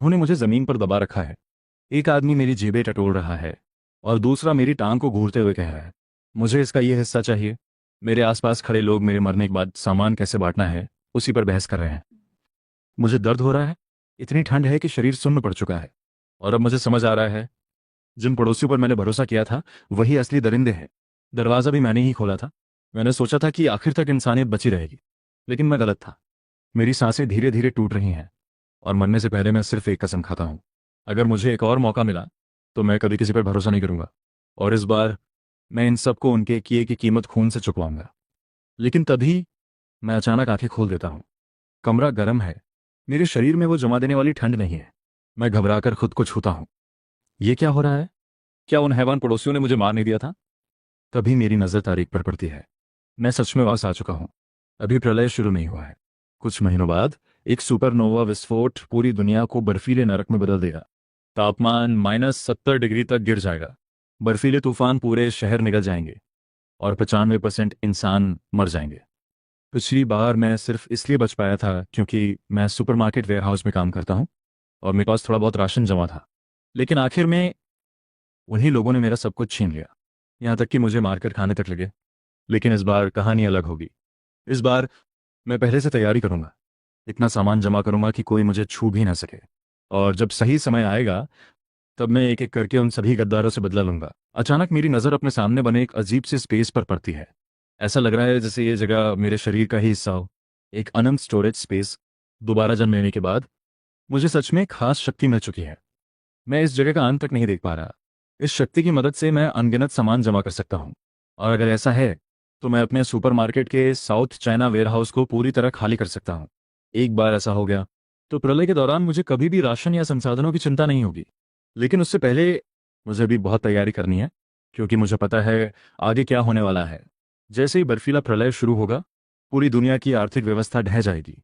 उन्होंने मुझे जमीन पर दबा रखा है। एक आदमी मेरी जेबें टटोल रहा है और दूसरा मेरी टांग को घूरते हुए कह रहा है, मुझे इसका ये हिस्सा चाहिए। मेरे आसपास खड़े लोग मेरे मरने के बाद सामान कैसे बांटना है उसी पर बहस कर रहे हैं। मुझे दर्द हो रहा है। इतनी ठंड है कि शरीर सुन्न पड़ चुका है। और अब मुझे समझ आ रहा है, जिन पड़ोसियों पर मैंने भरोसा किया था वही असली दरिंदे हैं। दरवाज़ा भी मैंने ही खोला था। मैंने सोचा था कि आखिर तक इंसानियत बची रहेगी, लेकिन मैं गलत था। मेरी सांसें धीरे धीरे टूट रही हैं और मरने से पहले मैं सिर्फ एक कसम खाता हूँ, अगर मुझे एक और मौका मिला तो मैं कभी किसी पर भरोसा नहीं करूंगा। और इस बार मैं इन सबको उनके किए की कीमत खून से चुकवाऊंगा। लेकिन तभी मैं अचानक आंखें खोल देता हूँ। कमरा गर्म है। मेरे शरीर में वो जमा देने वाली ठंड नहीं है। मैं घबराकर खुद को छूता हूँ। ये क्या हो रहा है? क्या उन हैवान पड़ोसियों ने मुझे मार नहीं दिया था? तभी मेरी नजर तारीख पर पड़ती है। मैं सच में वापस आ चुका हूँ। अभी प्रलय शुरू नहीं हुआ है। कुछ महीनों बाद एक सुपरनोवा विस्फोट पूरी दुनिया को बर्फीले नरक में बदल देगा। तापमान -70 डिग्री तक गिर जाएगा। बर्फीले तूफान पूरे शहर निगल जाएंगे और 95% इंसान मर जाएंगे। पिछली बार मैं सिर्फ इसलिए बच पाया था क्योंकि मैं सुपरमार्केट वेयरहाउस में काम करता हूँ और मेरे पास थोड़ा बहुत राशन जमा था। लेकिन आखिर में उन्हीं लोगों ने मेरा सब कुछ छीन लिया, यहाँ तक कि मुझे मारकर खाने तक लगे। लेकिन इस बार कहानी अलग होगी। इस बार मैं पहले से तैयारी करूंगा। इतना सामान जमा करूंगा कि कोई मुझे छू भी ना सके। और जब सही समय आएगा तब मैं एक एक करके उन सभी गद्दारों से बदला लूंगा। अचानक मेरी नज़र अपने सामने बने एक अजीब सी स्पेस पर पड़ती है। ऐसा लग रहा है जैसे ये जगह मेरे शरीर का ही हिस्सा हो। एक अनंत स्टोरेज स्पेस। दोबारा जन्म लेने के बाद मुझे सच में एक खास शक्ति मिल चुकी है। मैं इस जगह का अंत तक नहीं देख पा रहा। इस शक्ति की मदद से मैं अनगिनत सामान जमा कर सकता हूँ। और अगर ऐसा है तो मैं अपने सुपरमार्केट के साउथ चाइना वेयरहाउस को पूरी तरह खाली कर सकता हूँ। एक बार ऐसा हो गया तो प्रलय के दौरान मुझे कभी भी राशन या संसाधनों की चिंता नहीं होगी। लेकिन उससे पहले मुझे भी बहुत तैयारी करनी है, क्योंकि मुझे पता है आगे क्या होने वाला है। जैसे ही बर्फीला प्रलय शुरू होगा पूरी दुनिया की आर्थिक व्यवस्था ढह जाएगी।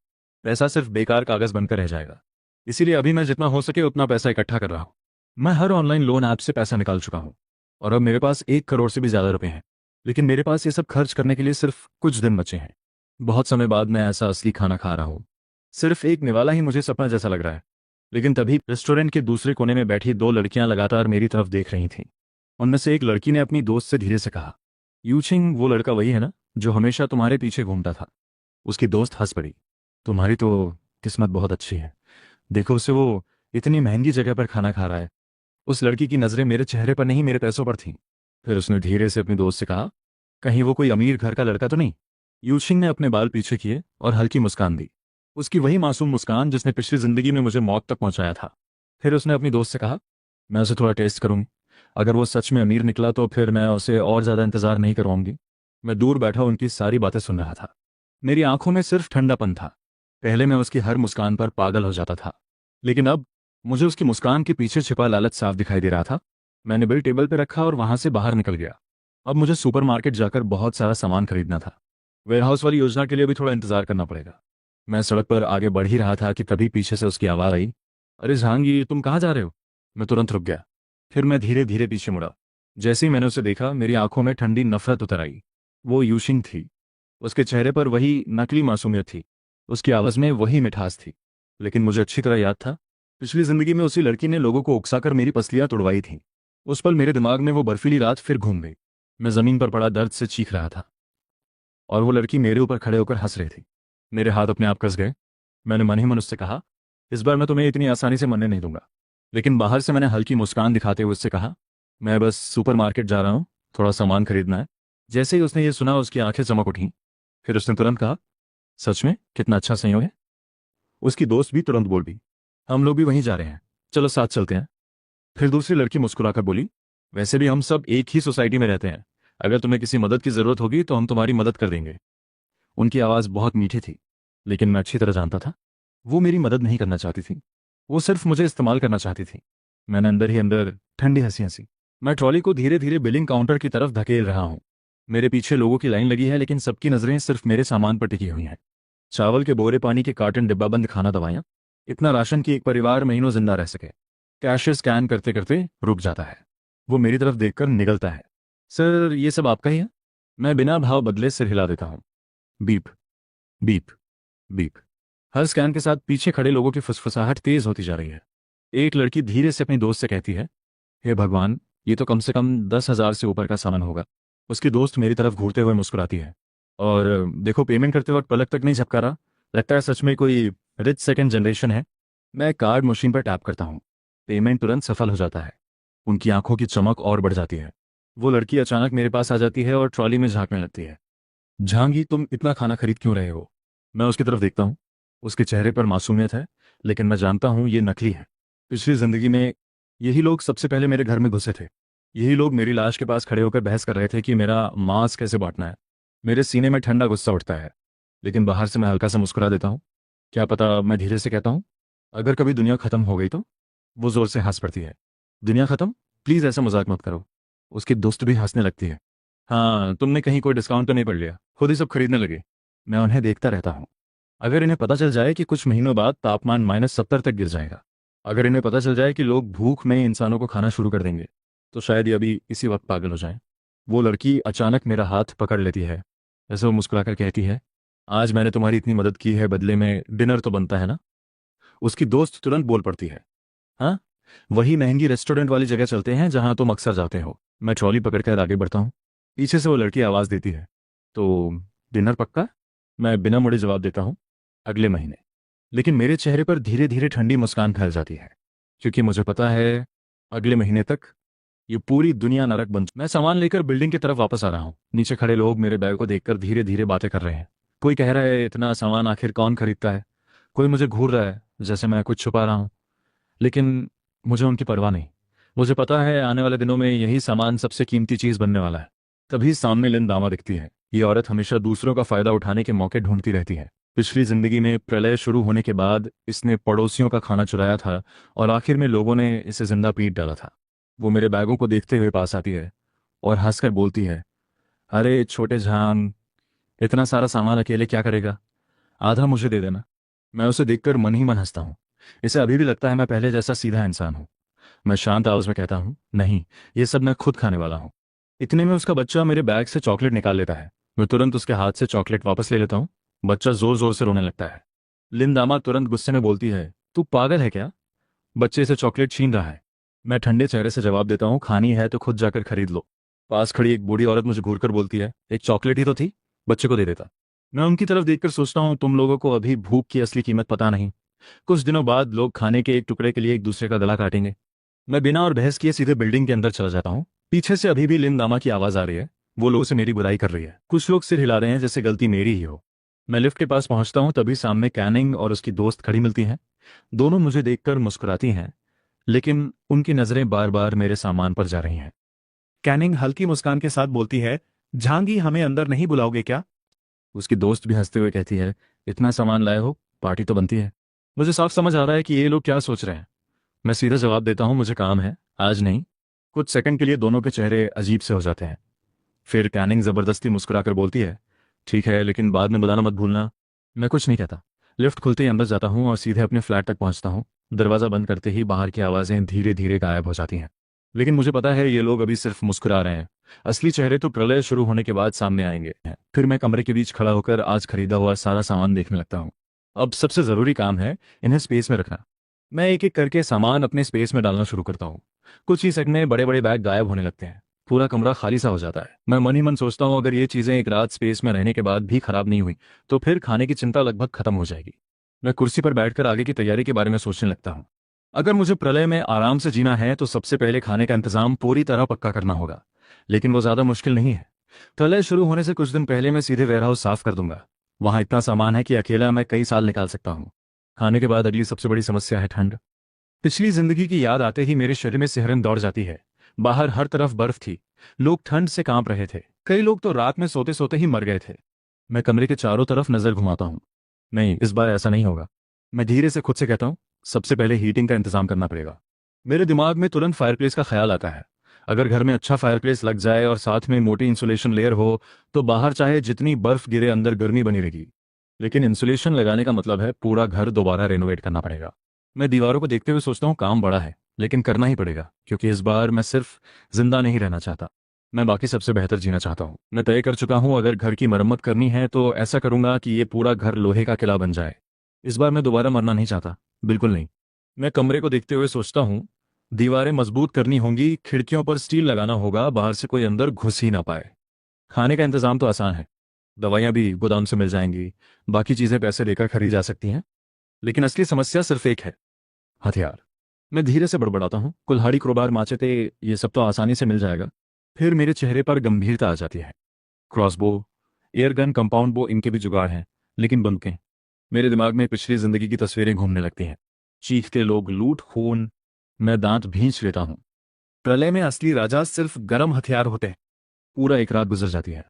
पैसा सिर्फ बेकार कागज बनकर रह जाएगा। इसीलिए अभी मैं जितना हो सके उतना पैसा इकट्ठा कर रहा हूँ। मैं हर ऑनलाइन लोन ऐप से पैसा निकाल चुका हूँ और अब मेरे पास 1 करोड़ से भी ज्यादा रुपए हैं। लेकिन मेरे पास ये सब खर्च करने के लिए सिर्फ कुछ दिन बचे हैं। बहुत समय बाद मैं ऐसा असली खाना खा रहा हूँ। सिर्फ एक निवाला ही मुझे सपना जैसा लग रहा है। लेकिन तभी रेस्टोरेंट के दूसरे कोने में बैठी 2 लड़कियां लगातार मेरी तरफ देख रही थीं। उनमें से एक लड़की ने अपनी दोस्त से धीरे से कहा, यूचिंग, वो लड़का वही है ना जो हमेशा तुम्हारे पीछे घूमता था? उसकी दोस्त हंस पड़ी। तुम्हारी तो किस्मत बहुत अच्छी है। देखो उसे, वो इतनी महंगी जगह पर खाना खा रहा है। उस लड़की की नजरें मेरे चेहरे पर नहीं, मेरे पैसों पर थीं। फिर उसने धीरे से अपनी दोस्त से कहा, कहीं वो कोई अमीर घर का लड़का तो नहीं? यूशिंग ने अपने बाल पीछे किए और हल्की मुस्कान दी। उसकी वही मासूम मुस्कान जिसने पिछली जिंदगी में मुझे मौत तक पहुंचाया था। फिर उसने अपनी दोस्त से कहा, मैं उसे थोड़ा टेस्ट करूंगी। अगर वो सच में अमीर निकला तो फिर मैं उसे और ज्यादा इंतजार नहीं करवाऊंगी। मैं दूर बैठा उनकी सारी बातें सुन रहा था। मेरी आंखों में सिर्फ ठंडापन था। पहले मैं उसकी हर मुस्कान पर पागल हो जाता था, लेकिन अब मुझे उसकी मुस्कान के पीछे छिपा लालच साफ दिखाई दे रहा था। मैंने बिल टेबल पर रखा और वहां से बाहर निकल गया। अब मुझे सुपरमार्केट जाकर बहुत सारा सामान खरीदना था। वेयरहाउस वाली योजना के लिए भी थोड़ा इंतजार करना पड़ेगा। मैं सड़क पर आगे बढ़ ही रहा था कि तभी पीछे से उसकी आवाज़ आई, अरे जहांगीर, तुम कहाँ जा रहे हो? मैं तुरंत रुक गया। फिर मैं धीरे धीरे पीछे मुड़ा। जैसे ही मैंने उसे देखा मेरी आंखों में ठंडी नफरत उतर आई। वो यूशिंग थी। उसके चेहरे पर वही नकली मासूमियत थी। उसकी आवाज़ में वही मिठास थी। लेकिन मुझे अच्छी तरह याद था, पिछली जिंदगी में उसी लड़की ने लोगों को उकसाकर मेरी पसलियां तोड़वाई थीं। उस पल मेरे दिमाग में वो बर्फीली रात फिर घूम गई। मैं जमीन पर पड़ा दर्द से चीख रहा था और वो लड़की मेरे ऊपर खड़े होकर हंस रही थी। मेरे हाथ अपने आप कस गए। मैंने मन ही मन उससे कहा, इस बार मैं तुम्हें इतनी आसानी से मरने नहीं दूंगा। लेकिन बाहर से मैंने हल्की मुस्कान दिखाते हुए उससे कहा, मैं बस सुपरमार्केट जा रहा हूँ, थोड़ा सामान खरीदना है। जैसे ही उसने ये सुना उसकी आंखें चमक उठीं। फिर उसने तुरंत कहा, सच में कितना अच्छा संयोग है। उसकी दोस्त भी तुरंत बोल दी, हम लोग भी वहीं जा रहे हैं, चलो साथ चलते हैं। फिर दूसरी लड़की मुस्कुराकर बोली, वैसे भी हम सब एक ही सोसाइटी में रहते हैं, अगर तुम्हें किसी मदद की जरूरत होगी तो हम तुम्हारी मदद कर देंगे। उनकी आवाज़ बहुत मीठी थी, लेकिन मैं अच्छी तरह जानता था वो मेरी मदद नहीं करना चाहती थी। वो सिर्फ मुझे इस्तेमाल करना चाहती थी। मैंने अंदर ही अंदर ठंडी हंसी हंसी। मैं ट्रॉली को धीरे धीरे बिलिंग काउंटर की तरफ धकेल रहा हूँ। मेरे पीछे लोगों की लाइन लगी है, लेकिन सबकी नजरें सिर्फ मेरे सामान पर टिकी हुई हैं। चावल के बोरे, पानी के कार्टन, डिब्बाबंद खाना, दवाइयाँ, इतना राशन कि एक परिवार महीनों जिंदा रह सके। कैशियर स्कैन करते करते रुक जाता है। वो मेरी तरफ देखकर निगलता है, सर ये सब आपका ही है? मैं बिना भाव बदले सिर हिला देता हूँ। Beep beep beep. हर स्कैन के साथ पीछे खड़े लोगों की फुसफुसाहट तेज होती जा रही है। एक लड़की धीरे से अपनी दोस्त से कहती है, हे भगवान, ये तो कम से कम 10,000 से ऊपर का सामान होगा। उसकी दोस्त मेरी तरफ घूरते हुए मुस्कुराती है। और देखो, पेमेंट करते वक्त पलक तक नहीं झपका रहा। लगता है सच में कोई रिच सेकंड जनरेशन है। मैं कार्ड मशीन पर टैप करता हूँ। पेमेंट तुरंत सफल हो जाता है। उनकी आंखों की चमक और बढ़ जाती है। वो लड़की अचानक मेरे पास आ जाती है और ट्रॉली में झांकने लगती है। झांगी, तुम इतना खाना खरीद क्यों रहे हो? मैं उसकी तरफ देखता हूँ। उसके चेहरे पर मासूमियत है, लेकिन मैं जानता हूँ ये नकली है। पिछली जिंदगी में यही लोग सबसे पहले मेरे घर में घुसे थे। यही लोग मेरी लाश के पास खड़े होकर बहस कर रहे थे कि मेरा मांस कैसे बांटना है। मेरे सीने में ठंडा गुस्सा उठता है, लेकिन बाहर से मैं हल्का सा मुस्कुरा देता हूँ। क्या पता, मैं धीरे से कहता हूँ, अगर कभी दुनिया खत्म हो गई तो? वो जोर से हंस पड़ती है। दुनिया खत्म? प्लीज ऐसा मजाक मत करो। उसकी दोस्त भी हंसने लगती है। हाँ, तुमने कहीं कोई डिस्काउंट तो नहीं पड़ लिया? खुद ही सब खरीदने लगे। मैं उन्हें देखता रहता हूँ। अगर इन्हें पता चल जाए कि कुछ महीनों बाद तापमान -70 तक गिर जाएगा, अगर इन्हें पता चल जाए कि लोग भूख में इंसानों को खाना शुरू कर देंगे, तो शायद ये अभी इसी वक्त पागल हो जाएं। वो लड़की अचानक मेरा हाथ पकड़ लेती है। ऐसे वो मुस्कुराकर कहती है, आज मैंने तुम्हारी इतनी मदद की है, बदले में डिनर तो बनता है ना? उसकी दोस्त तुरंत बोल पड़ती है, हाँ, वही महंगी रेस्टोरेंट वाली जगह चलते हैं जहां तुम अक्सर जाते हो। मैं ट्रॉली पकड़कर आगे बढ़ता हूँ। पीछे से वो लड़की आवाज़ देती है, तो डिनर पक्का? मैं बिना मुड़े जवाब देता हूँ, अगले महीने। लेकिन मेरे चेहरे पर धीरे धीरे ठंडी मुस्कान फैल जाती है, क्योंकि मुझे पता है अगले महीने तक ये पूरी दुनिया नरक बन। मैं सामान लेकर बिल्डिंग की तरफ वापस आ रहा हूँ। नीचे खड़े लोग मेरे बैग को देखकर धीरे धीरे बातें कर रहे हैं। कोई कह रहा है, इतना सामान आखिर कौन खरीदता है? कोई मुझे घूर रहा है जैसे मैं कुछ छुपा रहा हूँ। लेकिन मुझे उनकी परवाह नहीं। मुझे पता है आने वाले दिनों में यही सामान सबसे कीमती चीज बनने वाला है। तभी सामने लिन दामा दिखती है। ये औरत हमेशा दूसरों का फायदा उठाने के मौके ढूंढती रहती है। पिछली जिंदगी में प्रलय शुरू होने के बाद इसने पड़ोसियों का खाना चुराया था, और आखिर में लोगों ने इसे जिंदा पीट डाला था। वो मेरे बैगों को देखते हुए पास आती है और हंसकर बोलती है, अरे छोटे जान, इतना सारा सामान अकेले क्या करेगा? आधा मुझे दे देना। मैं उसे देखकर मन ही मन हंसता हूँ। इसे अभी भी लगता है मैं पहले जैसा सीधा इंसान हूँ। मैं शांत आवाज में कहता हूँ, नहीं, ये सब मैं खुद खाने वाला हूँ। इतने में उसका बच्चा मेरे बैग से चॉकलेट निकाल लेता है। मैं तुरंत उसके हाथ से चॉकलेट वापस ले लेता हूँ। बच्चा जोर जोर से रोने लगता है। लिन दामा तुरंत गुस्से में बोलती है, तू पागल है क्या? बच्चे से चॉकलेट छीन रहा है। मैं ठंडे चेहरे से जवाब देता हूँ, खानी है तो खुद जाकर खरीद लो। पास खड़ी एक बूढ़ी औरत मुझे घूरकर बोलती है, एक चॉकलेट ही तो थी, बच्चे को दे देता। मैं उनकी तरफ देखकर सोचता हूँ, तुम लोगों को अभी भूख की असली कीमत पता नहीं। कुछ दिनों बाद लोग खाने के एक टुकड़े के लिए एक दूसरे का गला काटेंगे। मैं बिना और बहस किए सीधे बिल्डिंग के अंदर चला जाता हूँ। पीछे से अभी भी लिन दामा की आवाज आ रही है। वो लोगों से मेरी बुराई कर रही है। कुछ लोग सिर हिला रहे हैं जैसे गलती मेरी ही हो। मैं लिफ्ट के पास पहुंचता हूं, तभी सामने कैनिंग और उसकी दोस्त खड़ी मिलती हैं। दोनों मुझे देखकर मुस्कुराती हैं, लेकिन उनकी नजरें बार बार मेरे सामान पर जा रही हैं। कैनिंग हल्की मुस्कान के साथ बोलती है, झांगी, हमें अंदर नहीं बुलाओगे क्या? उसकी दोस्त भी हंसते हुए कहती है, इतना सामान लाए हो, पार्टी तो बनती है। मुझे साफ समझ आ रहा है कि ये लोग क्या सोच रहे हैं। मैं सीधा जवाब देता हूँ, मुझे काम है, आज नहीं। कुछ सेकंड के लिए दोनों के चेहरे अजीब से हो जाते हैं। फिर कैनिंग जबरदस्ती मुस्कुराकर बोलती है, ठीक है, लेकिन बाद में बुलाना मत भूलना। मैं कुछ नहीं कहता। लिफ्ट खुलते ही अंदर जाता हूँ और सीधे अपने फ्लैट तक पहुँचता हूँ। दरवाज़ा बंद करते ही बाहर की आवाज़ें धीरे धीरे गायब हो जाती हैं। लेकिन मुझे पता है ये लोग अभी सिर्फ मुस्कुरा रहे हैं। असली चेहरे तो प्रलय शुरू होने के बाद सामने आएंगे। फिर मैं कमरे के बीच खड़ा होकर आज खरीदा हुआ सारा सामान देखने लगता हूँ। अब सबसे ज़रूरी काम है इन्हें स्पेस में रखना। मैं एक एक करके सामान अपने स्पेस में डालना शुरू करता हूँ। कुछ ही सेकंड में बड़े बड़े बैग गायब होने लगते हैं। पूरा कमरा खाली सा हो जाता है। मैं मन ही मन सोचता हूँ, अगर ये चीज़ें एक रात स्पेस में रहने के बाद भी खराब नहीं हुई, तो फिर खाने की चिंता लगभग खत्म हो जाएगी। मैं कुर्सी पर बैठकर आगे की तैयारी के बारे में सोचने लगता हूँ। अगर मुझे प्रलय में आराम से जीना है तो सबसे पहले खाने का इंतजाम पूरी तरह पक्का करना होगा। लेकिन वो ज़्यादा मुश्किल नहीं है। प्रलय शुरू होने से कुछ दिन पहले मैं सीधे वेयरहाउस साफ कर दूंगा। वहाँ इतना सामान है कि अकेला मैं कई साल निकाल सकता हूँ। खाने के बाद अगली सबसे बड़ी समस्या है ठंड। पिछली जिंदगी की याद आते ही मेरे शरीर में सिहरन दौड़ जाती है। बाहर हर तरफ बर्फ थी। लोग ठंड से कांप रहे थे। कई लोग तो रात में सोते सोते ही मर गए थे। मैं कमरे के चारों तरफ नजर घुमाता हूँ। नहीं, इस बार ऐसा नहीं होगा। मैं धीरे से खुद से कहता हूँ, सबसे पहले हीटिंग का इंतजाम करना पड़ेगा। मेरे दिमाग में तुरंत फायरप्लेस का ख्याल आता है। अगर घर में अच्छा फायरप्लेस लग जाए और साथ में मोटी इंसुलेशन लेयर हो, तो बाहर चाहे जितनी बर्फ गिरे अंदर गर्मी बनी रहेगी। लेकिन इंसुलेशन लगाने का मतलब है पूरा घर दोबारा रेनोवेट करना पड़ेगा। मैं दीवारों को देखते हुए सोचता हूँ, काम बड़ा है, लेकिन करना ही पड़ेगा, क्योंकि इस बार मैं सिर्फ जिंदा नहीं रहना चाहता, मैं बाकी सबसे बेहतर जीना चाहता हूँ। मैं तय कर चुका हूँ, अगर घर की मरम्मत करनी है तो ऐसा करूंगा कि ये पूरा घर लोहे का किला बन जाए। इस बार मैं दोबारा मरना नहीं चाहता, बिल्कुल नहीं। मैं कमरे को देखते हुए सोचता हूँ, दीवारें मजबूत करनी होंगी, खिड़कियों पर स्टील लगाना होगा, बाहर से कोई अंदर घुस ही ना पाए। खाने का इंतजाम तो आसान है, दवाइयाँ भी गोदाम से मिल जाएंगी, बाकी चीज़ें पैसे देकर खरीद जा सकती हैं। लेकिन असली समस्या सिर्फ एक है, हथियार। मैं धीरे से बड़बड़ाता हूँ, कुल्हाड़ी, क्रोबार, माचेते, ये सब तो आसानी से मिल जाएगा। फिर मेरे चेहरे पर गंभीरता आ जाती है। क्रॉसबो, एयरगन, कंपाउंड बो, इनके भी जुगाड़ हैं, लेकिन बंदूकें। मेरे दिमाग में पिछली जिंदगी की तस्वीरें घूमने लगती हैं। चीखते लोग, लूट, खून। मैं दांत भींच लेता हूँ। प्रलय में असली राजा सिर्फ गर्म हथियार होते हैं। पूरा एक रात गुजर जाती है।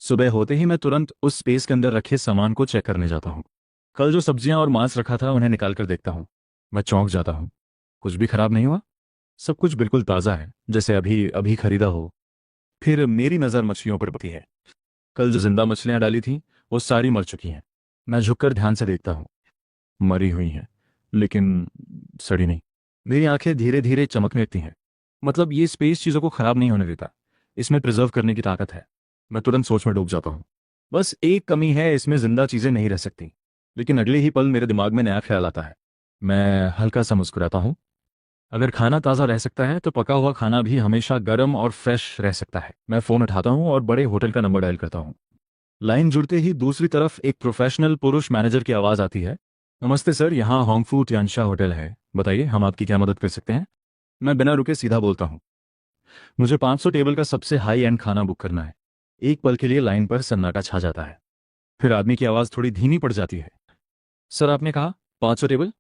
सुबह होते ही मैं तुरंत उस स्पेस के अंदर रखे सामान को चेक करने जाता हूँ। कल जो सब्जियां और मांस रखा था उन्हें निकाल कर देखता हूँ। मैं चौंक जाता हूँ। कुछ भी खराब नहीं हुआ। सब कुछ बिल्कुल ताज़ा है, जैसे अभी अभी खरीदा हो। फिर मेरी नज़र मछलियों पर पड़ती है। कल जो जिंदा मछलियां डाली थी वो सारी मर चुकी हैं। मैं झुककर ध्यान से देखता हूँ। मरी हुई हैं, लेकिन सड़ी नहीं। मेरी आंखें धीरे धीरे चमकने लगती हैं। मतलब ये स्पेस चीज़ों को खराब नहीं होने देता। इसमें प्रिजर्व करने की ताकत है। मैं तुरंत सोच में डूब जाता हूँ। बस एक कमी है, इसमें जिंदा चीज़ें नहीं रह सकती। लेकिन अगले ही पल मेरे दिमाग में नया ख्याल आता है। मैं हल्का सा मुस्कुराता हूँ। अगर खाना ताज़ा रह सकता है तो पका हुआ खाना भी हमेशा गर्म और फ्रेश रह सकता है। मैं फ़ोन उठाता हूँ और बड़े होटल का नंबर डायल करता हूँ। लाइन जुड़ते ही दूसरी तरफ एक प्रोफेशनल पुरुष मैनेजर की आवाज़ आती है। नमस्ते सर, यहाँ होंगफू तियानशा होटल है, बताइए हम आपकी क्या मदद कर सकते हैं। मैं बिना रुके सीधा बोलता हूँ, मुझे 500 टेबल का सबसे हाई एंड खाना बुक करना है। एक पल के लिए लाइन पर सन्नाटा छा जाता है। फिर आदमी की आवाज़ थोड़ी धीमी पड़ जाती है। सर आपने कहा 500 टेबल?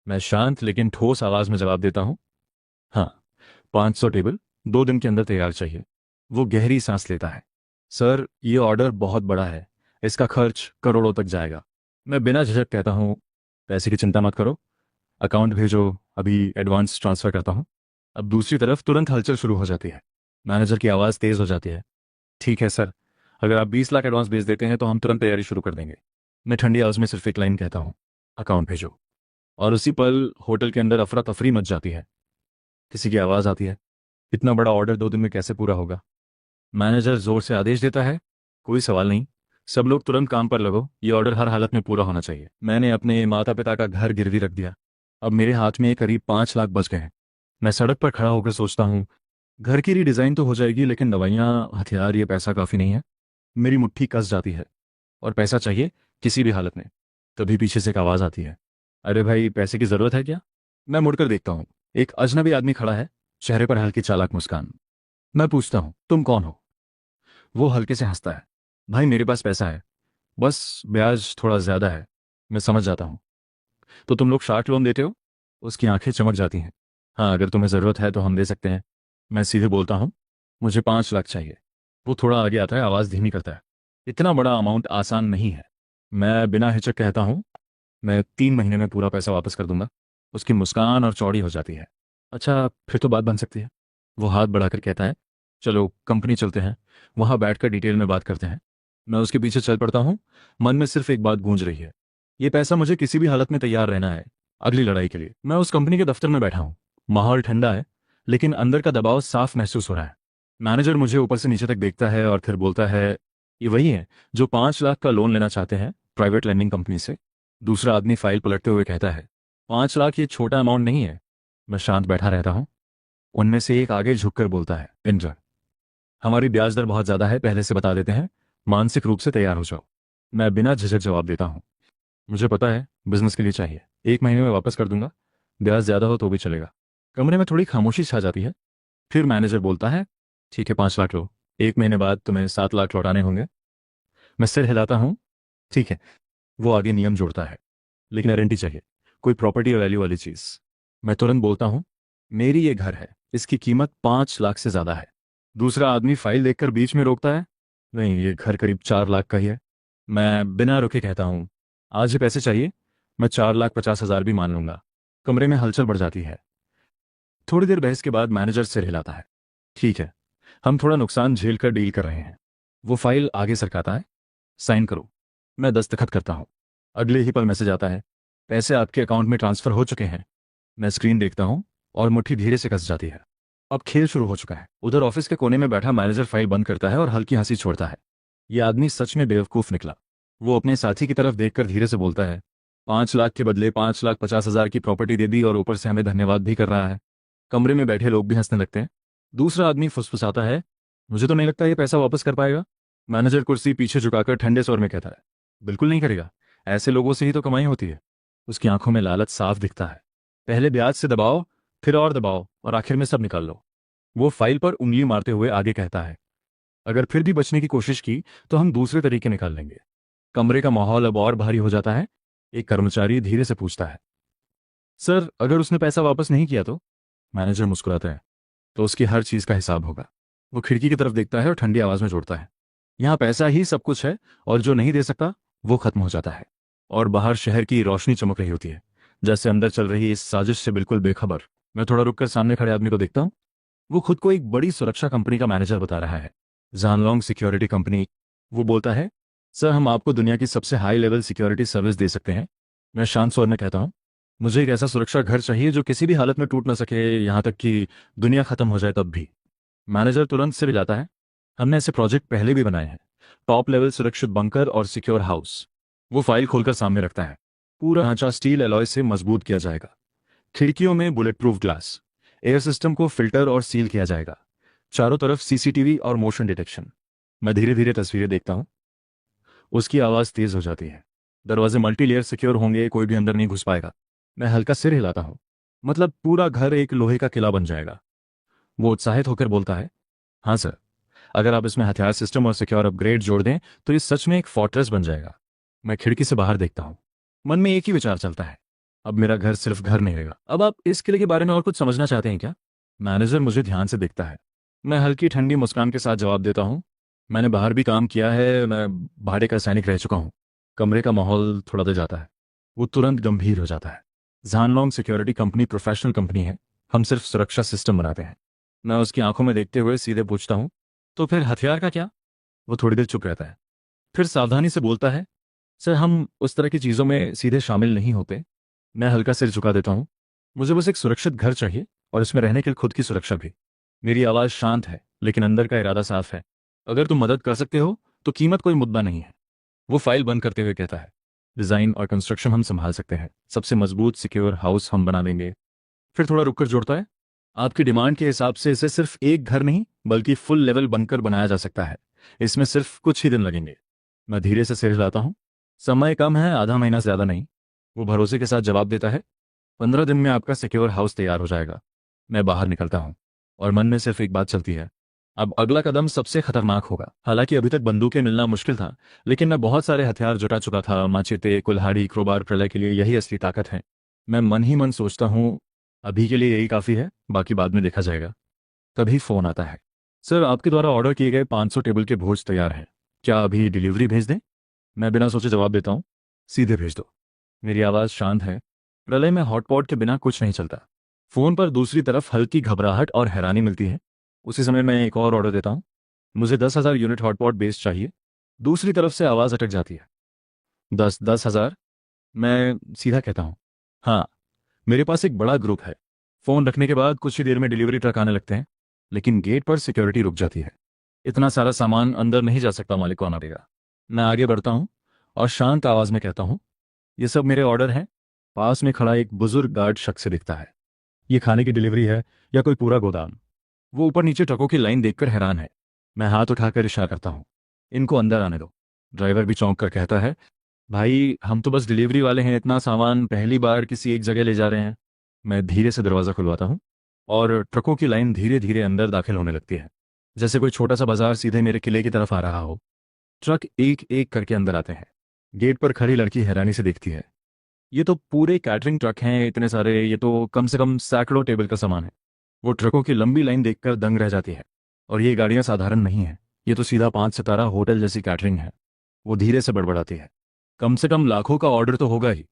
मैं शांत लेकिन ठोस आवाज़ में जवाब देता हूँ, हाँ, 500 टेबल 2 दिन के अंदर तैयार चाहिए। वो गहरी सांस लेता है। सर ये ऑर्डर बहुत बड़ा है, इसका खर्च करोड़ों तक जाएगा। मैं बिना झिझक कहता हूँ, पैसे की चिंता मत करो, अकाउंट भेजो, अभी एडवांस ट्रांसफ़र करता हूँ। अब दूसरी तरफ तुरंत हलचल शुरू हो जाती है। मैनेजर की आवाज़ तेज़ हो जाती है। ठीक है सर, अगर आप 20 लाख एडवांस भेज देते हैं तो हम तुरंत तैयारी शुरू कर देंगे। मैं ठंडी आवाज़ में सिर्फ एक लाइन कहता हूँ, अकाउंट भेजो। और उसी पल होटल के अंदर अफरा तफरी मच जाती है। किसी की आवाज़ आती है, इतना बड़ा ऑर्डर 2 दिन में कैसे पूरा होगा। मैनेजर जोर से आदेश देता है, कोई सवाल नहीं, सब लोग तुरंत काम पर लगो, ये ऑर्डर हर हालत में पूरा होना चाहिए। मैंने अपने माता पिता का घर गिरवी रख दिया। अब मेरे हाथ में करीब 5 लाख बच गए हैं। मैं सड़क पर खड़ा होकर सोचता हूँ, घर की रीडिज़ाइन तो हो जाएगी, लेकिन दवाइयाँ, हथियार, ये पैसा काफ़ी नहीं है। मेरी मुट्ठी कस जाती है। और पैसा चाहिए किसी भी हालत में। तभी पीछे से एक आवाज़ आती है, अरे भाई पैसे की ज़रूरत है क्या। मैं मुड़कर देखता हूँ। एक अजनबी आदमी खड़ा है, चेहरे पर हल्की चालाक मुस्कान। मैं पूछता हूँ, तुम कौन हो। वो हल्के से हंसता है, भाई मेरे पास पैसा है, बस ब्याज थोड़ा ज़्यादा है। मैं समझ जाता हूँ, तो तुम लोग शार्ट लोन देते हो। उसकी आंखें चमक जाती हैं। हाँ, अगर तुम्हें ज़रूरत है तो हम दे सकते हैं। मैं सीधे बोलता हूँ, मुझे 5 लाख चाहिए। वो थोड़ा आगे आता है, आवाज़ धीमी करता है, इतना बड़ा अमाउंट आसान नहीं है। मैं बिना हिचक कहता हूँ, मैं 3 महीने में पूरा पैसा वापस कर दूंगा। उसकी मुस्कान और चौड़ी हो जाती है। अच्छा, फिर तो बात बन सकती है। वो हाथ बढ़ाकर कहता है, चलो कंपनी चलते हैं, वहाँ बैठकर डिटेल में बात करते हैं। मैं उसके पीछे चल पड़ता हूँ। मन में सिर्फ एक बात गूंज रही है, ये पैसा मुझे किसी भी हालत में तैयार रहना है अगली लड़ाई के लिए। मैं उस कंपनी के दफ्तर में बैठा हूँ। माहौल ठंडा है, लेकिन अंदर का दबाव साफ महसूस हो रहा है। मैनेजर मुझे ऊपर से नीचे तक देखता है और फिर बोलता है, ये वही है जो 5 लाख का लोन लेना चाहते हैं प्राइवेट लैंडिंग कंपनी से। दूसरा आदमी फाइल पलटते हुए कहता है, 5 लाख ये छोटा अमाउंट नहीं है। मैं शांत बैठा रहता हूँ। उनमें से एक आगे झुककर बोलता है, इंद्र, हमारी ब्याज दर बहुत ज़्यादा है, पहले से बता देते हैं, मानसिक रूप से तैयार हो जाओ। मैं बिना झिझक जवाब देता हूँ, मुझे पता है, बिजनेस के लिए चाहिए, 1 महीने में वापस कर दूंगा, ब्याज ज़्यादा हो तो भी चलेगा। कमरे में थोड़ी खामोशी छा जाती है। फिर मैनेजर बोलता है, ठीक है 5 लाख लो, 1 महीने बाद तुम्हें 7 लाख लौटाने होंगे। मैं सिर हिलाता हूँ, ठीक है। वो आगे नियम जोड़ता है, लेकिन गारंटी चाहिए, कोई प्रॉपर्टी वैल्यू वाली चीज़। मैं तुरंत बोलता हूँ, मेरी ये घर है, इसकी कीमत 5 लाख से ज़्यादा है। दूसरा आदमी फाइल देखकर बीच में रोकता है, नहीं ये घर करीब 4 लाख का ही है। मैं बिना रुके कहता हूँ, आज ही पैसे चाहिए, मैं 4,50,000 भी मान लूंगा। कमरे में हलचल बढ़ जाती है। थोड़ी देर बहस के बाद मैनेजर सिर हिलाता है, ठीक है, हम थोड़ा नुकसान झेल कर डील कर रहे हैं। वो फाइल आगे सरकाता है, साइन करो। मैं दस्तखत करता हूँ। अगले ही पल मैसेज आता है, पैसे आपके अकाउंट में ट्रांसफर हो चुके हैं। मैं स्क्रीन देखता हूँ और मुट्ठी धीरे से कस जाती है। अब खेल शुरू हो चुका है। उधर ऑफिस के कोने में बैठा मैनेजर फाइल बंद करता है और हल्की हंसी छोड़ता है। यह आदमी सच में बेवकूफ़ निकला। वो अपने साथी की तरफ देखकर धीरे से बोलता है, 5 लाख के बदले 5,50,000 की प्रॉपर्टी दे दी और ऊपर से हमें धन्यवाद भी कर रहा है। कमरे में बैठे लोग भी हंसने लगते हैं। दूसरा आदमी फुसफुसाता है, मुझे तो नहीं लगता ये पैसा वापस कर पाएगा। मैनेजर कुर्सी पीछे झुकाकर ठंडे स्वर में कहता है, बिल्कुल नहीं करेगा, ऐसे लोगों से ही तो कमाई होती है। उसकी आंखों में लालच साफ दिखता है। पहले ब्याज से दबाओ, फिर और दबाओ, और आखिर में सब निकाल लो। वो फाइल पर उंगली मारते हुए आगे कहता है, अगर फिर भी बचने की कोशिश की तो हम दूसरे तरीके निकाल लेंगे। कमरे का माहौल अब और भारी हो जाता है। एक कर्मचारी धीरे से पूछता है, सर अगर उसने पैसा वापस नहीं किया तो? मैनेजर मुस्कुराता है, तो उसकी हर चीज का हिसाब होगा। वो खिड़की की तरफ देखता है और ठंडी आवाज में जोड़ता है, यहाँ पैसा ही सब कुछ है, और जो नहीं दे सकता वो खत्म हो जाता है। और बाहर शहर की रोशनी चमक रही होती है, जैसे अंदर चल रही इस साजिश से बिल्कुल बेखबर। मैं थोड़ा रुककर सामने खड़े आदमी को देखता हूँ। वो खुद को एक बड़ी सुरक्षा कंपनी का मैनेजर बता रहा है, जानलोंग सिक्योरिटी कंपनी। वो बोलता है, सर हम आपको दुनिया की सबसे हाई लेवल सिक्योरिटी सर्विस दे सकते हैं। मैं शांत स्वर में कहता हूँ, मुझे एक ऐसा सुरक्षा घर चाहिए जो किसी भी हालत में टूट ना सके, यहाँ तक कि दुनिया खत्म हो जाए तब भी। मैनेजर तुरंत सिर हिलाता है, हमने ऐसे प्रोजेक्ट पहले भी बनाए हैं, टॉप लेवल सुरक्षित बंकर और सिक्योर हाउस। वो फाइल खोलकर सामने रखता है। पूरा ढांचा स्टील एलॉय से मजबूत किया जाएगा, खिड़कियों में bullet proof glass, air system को फिल्टर और सील किया जाएगा, चारों तरफ सीसीटीवी और मोशन डिटेक्शन। मैं धीरे धीरे तस्वीरें देखता हूँ। उसकी आवाज तेज हो जाती है, दरवाजे मल्टी लेयर सिक्योर होंगे, कोई भी अंदर नहीं घुस पाएगा। मैं हल्का सिर हिलाता हूँ, मतलब पूरा घर एक लोहे का किला बन जाएगा। वो उत्साहित होकर बोलता है, हाँ सर, अगर आप इसमें हथियार सिस्टम और सिक्योर अपग्रेड जोड़ दें तो ये सच में एक फोर्ट्रेस बन जाएगा। मैं खिड़की से बाहर देखता हूँ, मन में एक ही विचार चलता है, अब मेरा घर सिर्फ घर नहीं रहेगा। अब आप इस किले के बारे में और कुछ समझना चाहते हैं क्या? मैनेजर मुझे ध्यान से देखता है। मैं हल्की ठंडी मुस्कान के साथ जवाब देता हूँ, मैंने बाहर भी काम किया है, मैं भाड़े का सैनिक रह चुका हूँ। कमरे का माहौल थोड़ा दे जाता है। वो तुरंत गंभीर हो जाता है। जानलोंग सिक्योरिटी कंपनी प्रोफेशनल कंपनी है, हम सिर्फ सुरक्षा सिस्टम बनाते हैं। मैं उसकी आंखों में देखते हुए सीधे पूछता हूँ, तो फिर हथियार का क्या? वो थोड़ी देर चुप रहता है, फिर सावधानी से बोलता है, सर हम उस तरह की चीज़ों में सीधे शामिल नहीं होते। मैं हल्का सिर झुका देता हूँ, मुझे बस एक सुरक्षित घर चाहिए, और इसमें रहने के लिए खुद की सुरक्षा भी। मेरी आवाज़ शांत है, लेकिन अंदर का इरादा साफ है। अगर तुम मदद कर सकते हो तो कीमत कोई मुद्दा नहीं है। वो फाइल बंद करते हुए कहता है, डिज़ाइन और कंस्ट्रक्शन हम संभाल सकते हैं, सबसे मजबूत सिक्योर हाउस हम बना देंगे। फिर थोड़ा रुककर जोड़ता है, आपकी डिमांड के हिसाब से इसे सिर्फ एक घर नहीं बल्कि फुल लेवल बनकर बनाया जा सकता है, इसमें सिर्फ कुछ ही दिन लगेंगे। मैं धीरे से सिर हिलाता हूँ, समय कम है, आधा महीना से ज़्यादा नहीं। वो भरोसे के साथ जवाब देता है, 15 दिन में आपका सिक्योर हाउस तैयार हो जाएगा। मैं बाहर निकलता हूँ और मन में सिर्फ एक बात चलती है, अब अगला कदम सबसे खतरनाक होगा। हालांकि अभी तक बंदूकें मिलना मुश्किल था, लेकिन मैं बहुत सारे हथियार जुटा चुका था, माचेते, कुल्हाड़ी, क्रोबार। प्रलय के लिए यही असली ताकत है। मैं मन ही मन सोचता हूँ, अभी के लिए यही काफ़ी है, बाकी बाद में देखा जाएगा। तभी फ़ोन आता है, सर आपके द्वारा ऑर्डर किए गए 500 टेबल के भोज तैयार हैं, क्या अभी डिलीवरी भेज दें? मैं बिना सोचे जवाब देता हूँ, सीधे भेज दो। मेरी आवाज़ शांत है, प्रलय में हॉटपॉट के बिना कुछ नहीं चलता। फ़ोन पर दूसरी तरफ हल्की घबराहट और हैरानी मिलती है। उसी समय मैं एक और ऑर्डर देता हूँ, मुझे 10,000 यूनिट हॉटपॉट बेस चाहिए। दूसरी तरफ से आवाज़ अटक जाती है, 10,000? मैं सीधा कहता हूँ, हाँ, मेरे पास एक बड़ा ग्रुप है। फ़ोन रखने के बाद कुछ ही देर में डिलीवरी ट्रक आने लगते हैं, लेकिन गेट पर सिक्योरिटी रुक जाती है। इतना सारा सामान अंदर नहीं जा सकता, मालिक को आना पड़ेगा। मैं आगे बढ़ता हूँ और शांत आवाज़ में कहता हूँ, ये सब मेरे ऑर्डर हैं। पास में खड़ा एक बुजुर्ग गार्ड शख्स से दिखता है, ये खाने की डिलीवरी है या कोई पूरा गोदाम? वो ऊपर नीचे ट्रकों की लाइन देखकर हैरान है। मैं हाथ उठाकर इशारा करता हूँ, इनको अंदर आने दो। ड्राइवर भी चौंक कर कहता है, भाई हम तो बस डिलीवरी वाले हैं, इतना सामान पहली बार किसी एक जगह ले जा रहे हैं। मैं धीरे से दरवाज़ा खुलवाता हूँ और ट्रकों की लाइन धीरे धीरे अंदर दाखिल होने लगती है, जैसे कोई छोटा सा बाजार सीधे मेरे किले की तरफ आ रहा हो। ट्रक एक एक करके अंदर आते हैं। गेट पर खड़ी लड़की हैरानी से देखती है, ये तो पूरे कैटरिंग ट्रक हैं, इतने सारे, ये तो कम से कम सैकड़ों टेबल का सामान है। वो ट्रकों की लंबी लाइन देखकर दंग रह जाती है। और ये गाड़ियां साधारण नहीं हैं, ये तो सीधा 5 सितारा होटल जैसी कैटरिंग है। वो धीरे से बड़बड़ाती है, कम से कम लाखों का ऑर्डर तो होगा ही।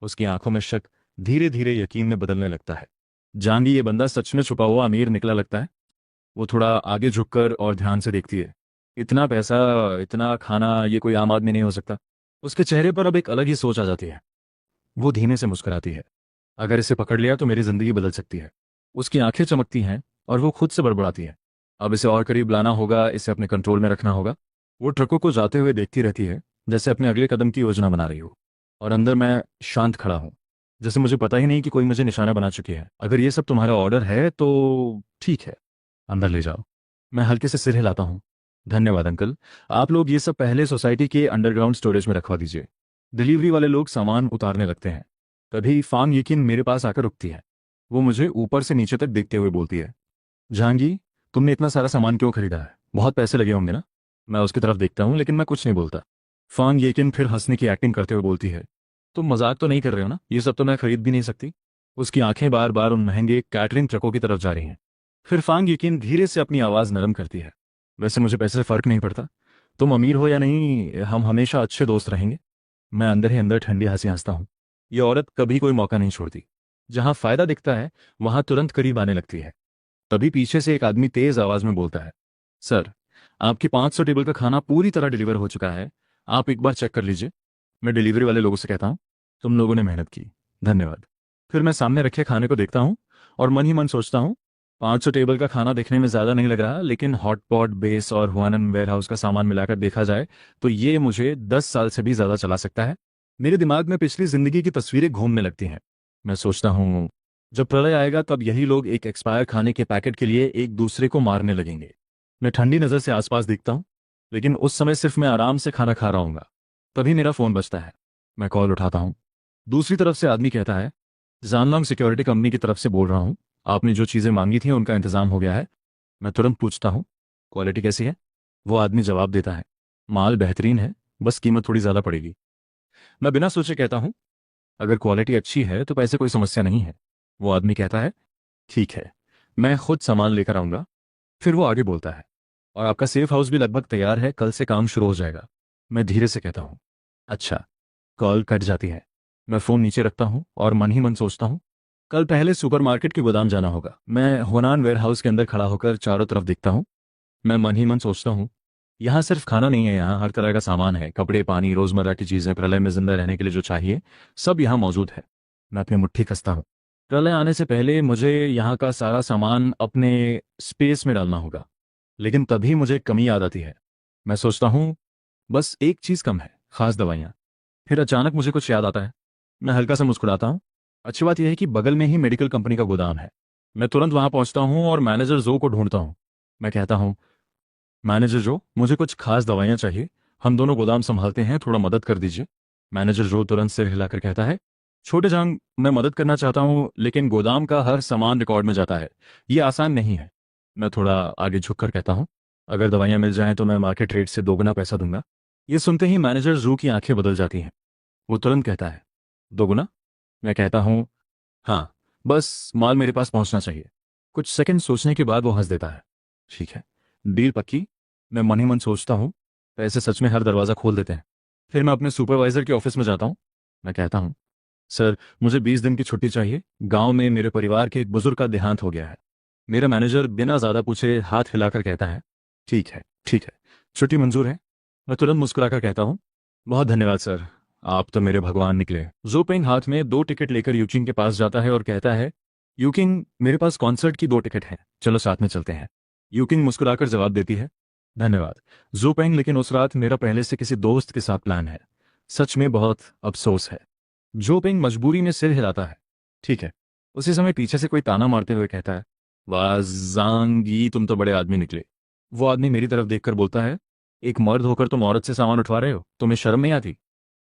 उसकी आंखों में शक धीरे धीरे यकीन में बदलने लगता है। जानवी ये बंदा सच में छुपा हुआ अमीर निकला लगता है। वो थोड़ा आगे झुककर और ध्यान से देखती है, इतना पैसा, इतना खाना, ये कोई आम आदमी नहीं हो सकता। उसके चेहरे पर अब एक अलग ही सोच आ जाती है। वो धीमे से मुस्कुराती है, अगर इसे पकड़ लिया तो मेरी जिंदगी बदल सकती है। उसकी आंखें चमकती हैं और वो खुद से बड़बड़ाती है, अब इसे और करीब लाना होगा, इसे अपने कंट्रोल में रखना होगा। वो ट्रकों को जाते हुए देखती रहती है, जैसे अपने अगले कदम की योजना बना रही हो। और अंदर मैं शांत खड़ा हूँ, जैसे मुझे पता ही नहीं कि कोई मुझे निशाना बना चुकी है। अगर ये सब तुम्हारा ऑर्डर है तो ठीक है, अंदर ले जाओ। मैं हल्के से सिर हिलाता हूँ। धन्यवाद अंकल। आप लोग ये सब पहले सोसाइटी के अंडरग्राउंड स्टोरेज में रखवा दीजिए। डिलीवरी वाले लोग सामान उतारने लगते हैं। तभी फांग यकीन मेरे पास आकर रुकती है। वो मुझे ऊपर से नीचे तक देखते हुए बोलती है, जहांगीर, तुमने इतना सारा सामान क्यों खरीदा है? बहुत पैसे लगे होंगे ना? मैं उसकी तरफ देखता हूँ लेकिन मैं कुछ नहीं बोलता। फांग येकिन फिर हंसने की एक्टिंग करते हुए बोलती है, तुम मजाक तो नहीं कर रहे हो ना? ये सब तो मैं खरीद भी नहीं सकती। उसकी आंखें बार बार उन महंगे कैटरिंग ट्रकों की तरफ जा रही हैं। फिर फांग यकीन धीरे से अपनी आवाज़ नरम करती है, वैसे मुझे पैसे से फर्क नहीं पड़ता। तुम अमीर हो या नहीं, हम हमेशा अच्छे दोस्त रहेंगे। मैं अंदर ही अंदर ठंडी हंसी हंसता हूँ। ये औरत कभी कोई मौका नहीं छोड़ती। जहां फायदा दिखता है वहां तुरंत करीब आने लगती है। तभी पीछे से एक आदमी तेज आवाज में बोलता है, सर, आपकी 500 टेबल का खाना पूरी तरह डिलीवर हो चुका है। आप एक बार चेक कर लीजिए। मैं डिलीवरी वाले लोगों से कहता हूँ, तुम लोगों ने मेहनत की, धन्यवाद। फिर मैं सामने रखे खाने को देखता हूँ और मन ही मन सोचता हूँ, 500 टेबल का खाना देखने में ज़्यादा नहीं लग रहा, लेकिन हॉटपॉट बेस और हुआनन वेयरहाउस का सामान मिलाकर देखा जाए तो ये मुझे 10 साल से भी ज़्यादा चला सकता है। मेरे दिमाग में पिछली जिंदगी की तस्वीरें घूमने लगती हैं। मैं सोचता हूँ, जब प्रलय आएगा तब यही लोग एक एक्सपायर खाने के पैकेट के लिए एक दूसरे को मारने लगेंगे। मैं ठंडी नज़र से आसपास देखता हूँ, लेकिन उस समय सिर्फ मैं आराम से खाना खा रहा हूँगा। तभी मेरा फ़ोन बजता है। मैं कॉल उठाता हूँ। दूसरी तरफ से आदमी कहता है, जानलॉन्ग सिक्योरिटी कंपनी की तरफ से बोल रहा हूँ। आपने जो चीज़ें मांगी थी उनका इंतज़ाम हो गया है। मैं तुरंत पूछता हूँ, क्वालिटी कैसी है? वो आदमी जवाब देता है, माल बेहतरीन है, बस कीमत थोड़ी ज़्यादा पड़ेगी। मैं बिना सोचे कहता हूँ, अगर क्वालिटी अच्छी है तो पैसे कोई समस्या नहीं है। वो आदमी कहता है, ठीक है, मैं खुद सामान लेकर आऊँगा। फिर वो आगे बोलता है, और आपका सेफ हाउस भी लगभग तैयार है, कल से काम शुरू हो जाएगा। मैं धीरे से कहता हूँ, अच्छा। कॉल कट जाती है। मैं फ़ोन नीचे रखता हूँ और मन ही मन सोचता हूँ, कल पहले सुपरमार्केट के गोदाम जाना होगा। मैं होनान वेयरहाउस के अंदर खड़ा होकर चारों तरफ देखता हूँ। मैं मन ही मन सोचता हूँ, यहाँ सिर्फ खाना नहीं है, यहाँ हर तरह का सामान है, कपड़े, पानी, रोजमर्रा की चीजें, प्रलय में जिंदा रहने के लिए जो चाहिए सब यहाँ मौजूद है। मैं अपनी मुट्ठी कसता हूँ। प्रलय आने से पहले मुझे यहाँ का सारा सामान अपने स्पेस में डालना होगा। लेकिन तभी मुझे एक कमी याद आती है। मैं सोचता हूँ, बस एक चीज कम है, खास दवाइयाँ। फिर अचानक मुझे कुछ याद आता है। मैं हल्का सा मुस्कुराता हूँ। अच्छी बात यह है कि बगल में ही मेडिकल कंपनी का गोदाम है। मैं तुरंत वहां पहुंचता हूँ और मैनेजर जो को ढूंढता हूँ। मैं कहता हूँ, मैनेजर जो, मुझे कुछ खास दवाइयाँ चाहिए। हम दोनों गोदाम संभालते हैं, थोड़ा मदद कर दीजिए। मैनेजर जो तुरंत सिर हिलाकर कहता है, छोटे जान, मैं मदद करना चाहता हूँ लेकिन गोदाम का हर सामान रिकॉर्ड में जाता है, ये आसान नहीं है। मैं थोड़ा आगे झुककर कहता हूँ, अगर दवाइयाँ मिल जाएं तो मैं मार्केट रेट से दोगुना पैसा दूंगा। ये सुनते ही मैनेजर जू की आंखें बदल जाती हैं। वो तुरंत कहता है, दोगुना? मैं कहता हूँ, हाँ, बस माल मेरे पास पहुंचना चाहिए। कुछ सेकंड सोचने के बाद वो हंस देता है, ठीक है, डील पक्की। मैं मन ही मन सोचता हूँ, पैसे सच में हर दरवाज़ा खोल देते हैं। फिर मैं अपने सुपरवाइजर के ऑफिस में जाता हूँ। मैं कहता हूँ, सर, मुझे 20 दिन की छुट्टी चाहिए, गांव में मेरे परिवार के एक बुजुर्ग का देहांत हो गया है। मेरा मैनेजर बिना ज़्यादा पूछे हाथ हिलाकर कहता है, ठीक है, ठीक है, छुट्टी मंजूर है। मैं तुरंत मुस्कुराकर कहता हूँ, बहुत धन्यवाद सर, आप तो मेरे भगवान निकले। जोपेंग हाथ में 2 टिकट लेकर यूकिंग के पास जाता है और कहता है, यूकिंग, मेरे पास कॉन्सर्ट की 2 टिकट हैं, चलो साथ में चलते हैं। यूकिंग मुस्कुराकर जवाब देती है, धन्यवाद जोपेंग, लेकिन उस रात मेरा पहले से किसी दोस्त के साथ प्लान है। सच में बहुत अफसोस है। जोपेंग मजबूरी में सिर हिलाता है, ठीक है। उसी समय पीछे से कोई ताना मारते हुए कहता है, वाह जांगी, तुम तो बड़े आदमी निकले। वो आदमी मेरी तरफ देखकर बोलता है, एक मर्द होकर तुम औरत से सामान उठवा रहे हो, तुम्हें शर्म नहीं आती?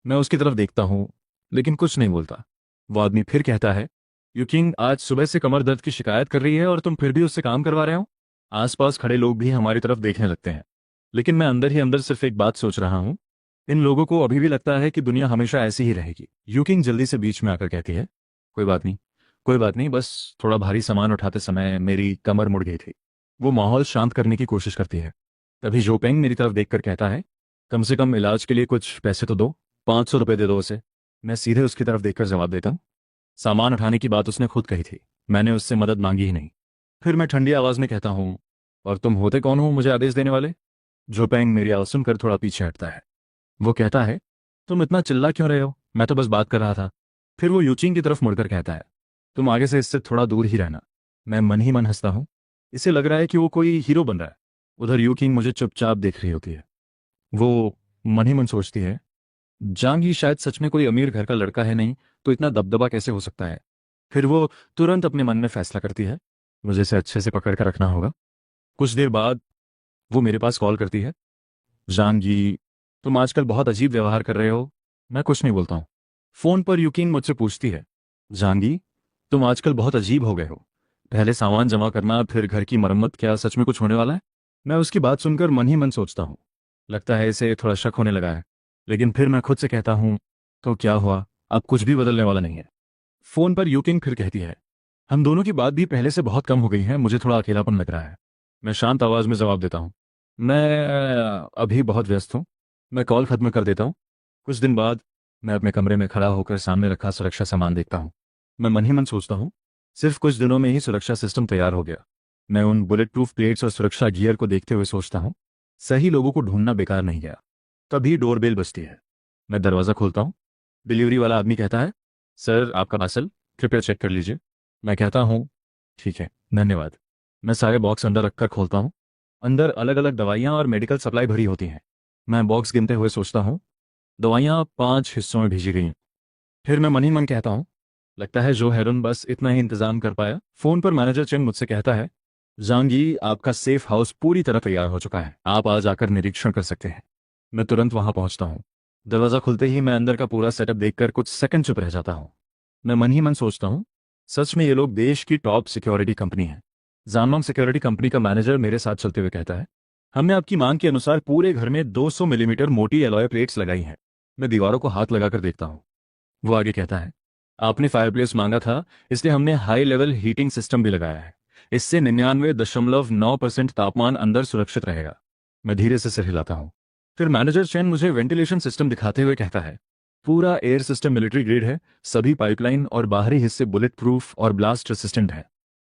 मैं उसकी तरफ देखता हूँ लेकिन कुछ नहीं बोलता। वो आदमी फिर कहता है, यूकिंग आज सुबह से कमर दर्द की शिकायत कर रही है और तुम फिर भी उससे काम करवा रहे हो। आसपास खड़े लोग भी हमारी तरफ देखने लगते हैं, लेकिन मैं अंदर ही अंदर सिर्फ एक बात सोच रहा हूँ, इन लोगों को अभी भी लगता है कि दुनिया हमेशा ऐसी ही रहेगी। यूकिंग जल्दी से बीच में आकर कहती है, कोई बात नहीं, कोई बात नहीं, बस थोड़ा भारी सामान उठाते समय मेरी कमर मुड़ गई थी। वो माहौल शांत करने की कोशिश करती है। तभी जोपेंग मेरी तरफ देखकर कहता है, कम से कम इलाज के लिए कुछ पैसे तो दो, 500 रुपये दे दो उसे। मैं सीधे उसकी तरफ देखकर जवाब देता हूँ, सामान उठाने की बात उसने खुद कही थी, मैंने उससे मदद मांगी ही नहीं। फिर मैं ठंडी आवाज में कहता हूँ, और तुम होते कौन हो मुझे आदेश देने वाले? जोपेंग मेरी आवाज सुनकर थोड़ा पीछे हटता है। वो कहता है, तुम इतना चिल्ला क्यों रहे हो, मैं तो बस बात कर रहा था। फिर वो यूचिंग की तरफ मुड़कर कहता है, तुम आगे से इससे थोड़ा दूर ही रहना। मैं मन ही मन हंसता हूँ। इसे लग रहा है कि वो कोई हीरो बन रहा है। उधर यूकिंग मुझे चुपचाप देख रही होती है। वो मन ही मन सोचती है, जांगी शायद सच में कोई अमीर घर का लड़का है, नहीं तो इतना दबदबा कैसे हो सकता है। फिर वो तुरंत अपने मन में फैसला करती है, मुझे इसे अच्छे से पकड़ कर रखना होगा। कुछ देर बाद वो मेरे पास कॉल करती है। जांगी, तुम आजकल बहुत अजीब व्यवहार कर रहे हो। मैं कुछ नहीं बोलता हूँ। फोन पर युकीन मुझसे पूछती है, जांगी, तुम आजकल बहुत अजीब हो गए हो। पहले सामान जमा करना, फिर घर की मरम्मत, क्या सच में कुछ होने वाला है? मैं उसकी बात सुनकर मन ही मन सोचता हूँ, लगता है इसे थोड़ा शक होने लगा है। लेकिन फिर मैं खुद से कहता हूँ, तो क्या हुआ, अब कुछ भी बदलने वाला नहीं है। फोन पर यूकिंग फिर कहती है, हम दोनों की बात भी पहले से बहुत कम हो गई है, मुझे थोड़ा अकेलापन लग रहा है। मैं शांत आवाज में जवाब देता हूँ, मैं अभी बहुत व्यस्त हूँ, मैं कॉल खत्म कर देता हूँ। कुछ दिन बाद मैं अपने कमरे में खड़ा होकर सामने रखा सुरक्षा सामान देखता हूँ। मैं मन ही मन सोचता हूँ, सिर्फ कुछ दिनों में ही सुरक्षा सिस्टम तैयार हो गया। मैं उन बुलेट प्रूफ प्लेट्स और सुरक्षा गियर को देखते हुए सोचता हूँ, सही लोगों को ढूंढना बेकार नहीं गया। तभी डोरबेल बजती है। मैं दरवाज़ा खोलता हूँ। डिलीवरी वाला आदमी कहता है, सर आपका पार्सल, कृपया चेक कर लीजिए। मैं कहता हूँ, ठीक है, धन्यवाद। मैं सारे बॉक्स अंदर रखकर खोलता हूँ। अंदर अलग अलग दवाइयाँ और मेडिकल सप्लाई भरी होती हैं। मैं बॉक्स गिनते हुए सोचता हूँ, दवाइयाँ 5 हिस्सों में भेजी गई हैं। फिर मैं मन ही मन कहता हूँ, लगता है जो हेरुन बस इतना ही इंतजाम कर पाया। फोन पर मैनेजर चेंग मुझसे कहता है, जांगी, आपका सेफ हाउस पूरी तरह तैयार हो चुका है, आप आज आकर निरीक्षण कर सकते हैं। मैं तुरंत वहां पहुंचता हूँ। दरवाजा खुलते ही मैं अंदर का पूरा सेटअप देखकर कुछ सेकंड चुप रह जाता हूँ। मैं मन ही मन सोचता हूँ, सच में ये लोग देश की टॉप सिक्योरिटी कंपनी है। जानमांग सिक्योरिटी कंपनी का मैनेजर मेरे साथ चलते हुए कहता है, हमने आपकी मांग के अनुसार पूरे घर में 200 मिलीमीटर मोटी एलॉय प्लेट्स लगाई हैं। मैं दीवारों को हाथ लगाकर देखता हूँ। वो आगे कहता है, आपने फायरप्लेस मांगा था, इसलिए हमने हाई लेवल हीटिंग सिस्टम भी लगाया है। इससे 99.9% तापमान अंदर सुरक्षित रहेगा। मैं धीरे से सिर हिलाता हूँ। फिर मैनेजर चैन मुझे वेंटिलेशन सिस्टम दिखाते हुए कहता है, पूरा एयर सिस्टम मिलिट्री ग्रेड है, सभी पाइपलाइन और बाहरी हिस्से बुलेट प्रूफ और ब्लास्ट रेसिस्टेंट है।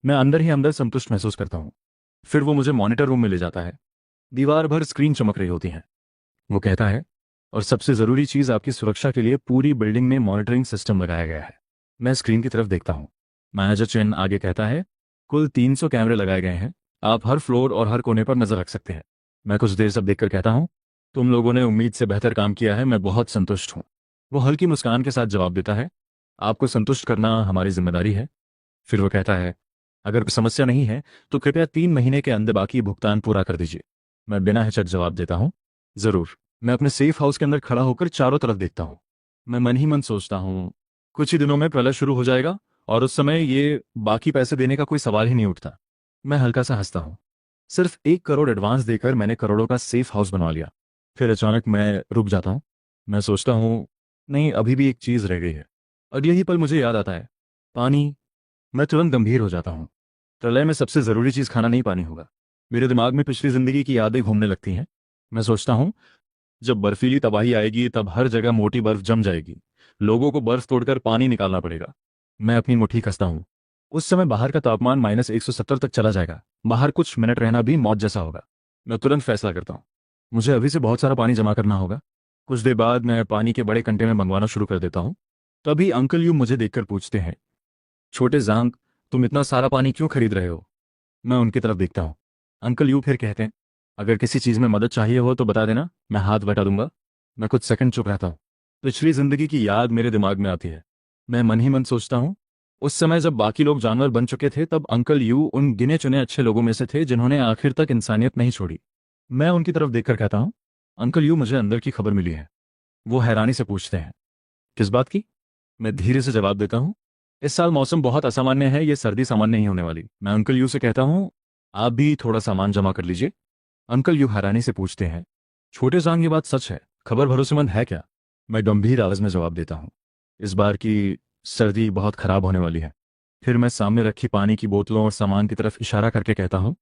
मैं अंदर ही अंदर संतुष्ट महसूस करता हूँ। फिर वो मुझे मॉनिटर रूम में ले जाता है। दीवार भर स्क्रीन चमक रही होती है। वो कहता है, और सबसे जरूरी चीज, आपकी सुरक्षा के लिए पूरी बिल्डिंग में मॉनिटरिंग सिस्टम लगाया गया है। मैं स्क्रीन की तरफ देखता हूँ। मैनेजर चेन आगे कहता है, कुल 300 कैमरे लगाए गए हैं, आप हर फ्लोर और हर कोने पर नजर रख सकते हैं। मैं कुछ देर सब देखकर कहता हूँ, तुम लोगों ने उम्मीद से बेहतर काम किया है, मैं बहुत संतुष्ट हूँ। वो हल्की मुस्कान के साथ जवाब देता है, आपको संतुष्ट करना हमारी जिम्मेदारी है। फिर वो कहता है, अगर कोई समस्या नहीं है तो कृपया 3 महीने के अंदर बाकी भुगतान पूरा कर दीजिए। मैं बिना हिचक जवाब देता हूँ, जरूर। मैं अपने सेफ हाउस के अंदर खड़ा होकर चारों तरफ देखता हूँ। मैं मन ही मन सोचता हूँ, कुछ ही दिनों में प्रलय शुरू हो जाएगा और उस समय ये बाकी पैसे देने का कोई सवाल ही नहीं उठता। मैं हल्का सा हंसता हूँ। सिर्फ 1 करोड़ एडवांस देकर मैंने करोड़ों का सेफ हाउस बनवा लिया। फिर अचानक मैं रुक जाता हूँ। मैं सोचता हूँ, नहीं, अभी भी एक चीज़ रह गई है। और यही पल मुझे याद आता है, पानी। मैं तुरंत गंभीर हो जाता हूँ। प्रलय में सबसे ज़रूरी चीज़ खाना नहीं, पानी होगा। मेरे दिमाग में पिछली ज़िंदगी की यादें घूमने लगती हैं। मैं सोचता हूँ, जब बर्फीली तबाही आएगी तब हर जगह मोटी बर्फ जम जाएगी, लोगों को बर्फ तोड़कर पानी निकालना पड़ेगा। मैं अपनी मुट्ठी कसता हूँ। उस समय बाहर का तापमान -170 तक चला जाएगा, बाहर कुछ मिनट रहना भी मौत जैसा होगा। मैं तुरंत फैसला करता हूँ, मुझे अभी से बहुत सारा पानी जमा करना होगा। कुछ देर बाद मैं पानी के बड़े कंटेनर मंगवाना शुरू कर देता हूँ। तभी अंकल यू मुझे देखकर पूछते हैं, छोटे जांग, तुम इतना सारा पानी क्यों खरीद रहे हो? मैं उनकी तरफ देखता हूँ। अंकल यू फिर कहते हैं, अगर किसी चीज़ में मदद चाहिए हो तो बता देना, मैं हाथ बटा दूंगा। मैं कुछ सेकंड चुप रहता हूँ। पिछली जिंदगी की याद मेरे दिमाग में आती है। मैं मन ही मन सोचता हूँ, उस समय जब बाकी लोग जानवर बन चुके थे तब अंकल यू उन गिने चुने अच्छे लोगों में से थे जिन्होंने आखिर तक इंसानियत नहीं छोड़ी। मैं उनकी तरफ देखकर कहता हूँ, अंकल यू, मुझे अंदर की खबर मिली है। वो हैरानी से पूछते हैं, किस बात की? मैं धीरे से जवाब देता हूँ, इस साल मौसम बहुत असामान्य है, ये सर्दी सामान्य नहीं होने वाली। मैं अंकल यू से कहता हूँ, आप भी थोड़ा सामान जमा कर लीजिए। अंकल यू हैरानी से पूछते हैं, छोटे जांग, ये बात सच है? खबर भरोसेमंद है क्या? मैं गंभीर आवाज में जवाब देता हूँ, इस बार की सर्दी बहुत खराब होने वाली है। फिर मैं सामने रखी पानी की बोतलों और सामान की तरफ इशारा करके कहता हूँ,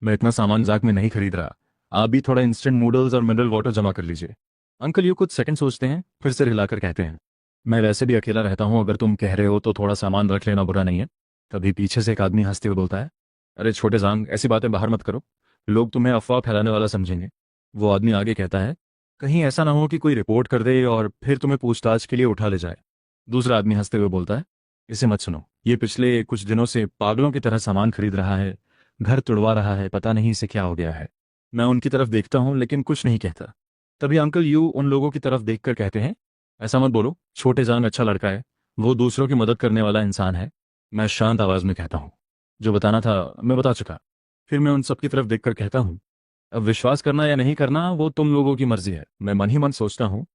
मैं इतना सामान जाग में नहीं खरीद रहा, आप भी थोड़ा इंस्टेंट नूडल्स और मिनरल वाटर जमा कर लीजिए। अंकल यू कुछ सेकंड सोचते हैं, फिर सिर हिलाकर कहते हैं, मैं वैसे भी अकेला रहता हूँ, अगर तुम कह रहे हो तो थोड़ा सामान रख लेना बुरा नहीं है। तभी पीछे से एक आदमी हंसते हुए बोलता है, अरे छोटे जांग, ऐसी बातें बाहर मत करो, लोग तुम्हें अफवाह फैलाने वाला समझेंगे। वो आदमी आगे कहता है, कहीं ऐसा ना हो कि कोई रिपोर्ट कर दे और फिर तुम्हें पूछताछ के लिए उठा ले जाए। दूसरा आदमी हंसते हुए बोलता है, इसे मत सुनो, ये पिछले कुछ दिनों से पागलों की तरह सामान खरीद रहा है, घर तुड़वा रहा है, पता नहीं इसे क्या हो गया है। मैं उनकी तरफ देखता हूँ लेकिन कुछ नहीं कहता। तभी अंकल यू उन लोगों की तरफ देखकर कहते हैं, ऐसा मत बोलो, छोटे जान अच्छा लड़का है, वो दूसरों की मदद करने वाला इंसान है। मैं शांत आवाज में कहता हूँ, जो बताना था मैं बता चुका। फिर मैं उन सबकी तरफ देखकर कहता हूँ, अब विश्वास करना या नहीं करना वो तुम लोगों की मर्जी है। मैं मन ही मन सोचता हूँ,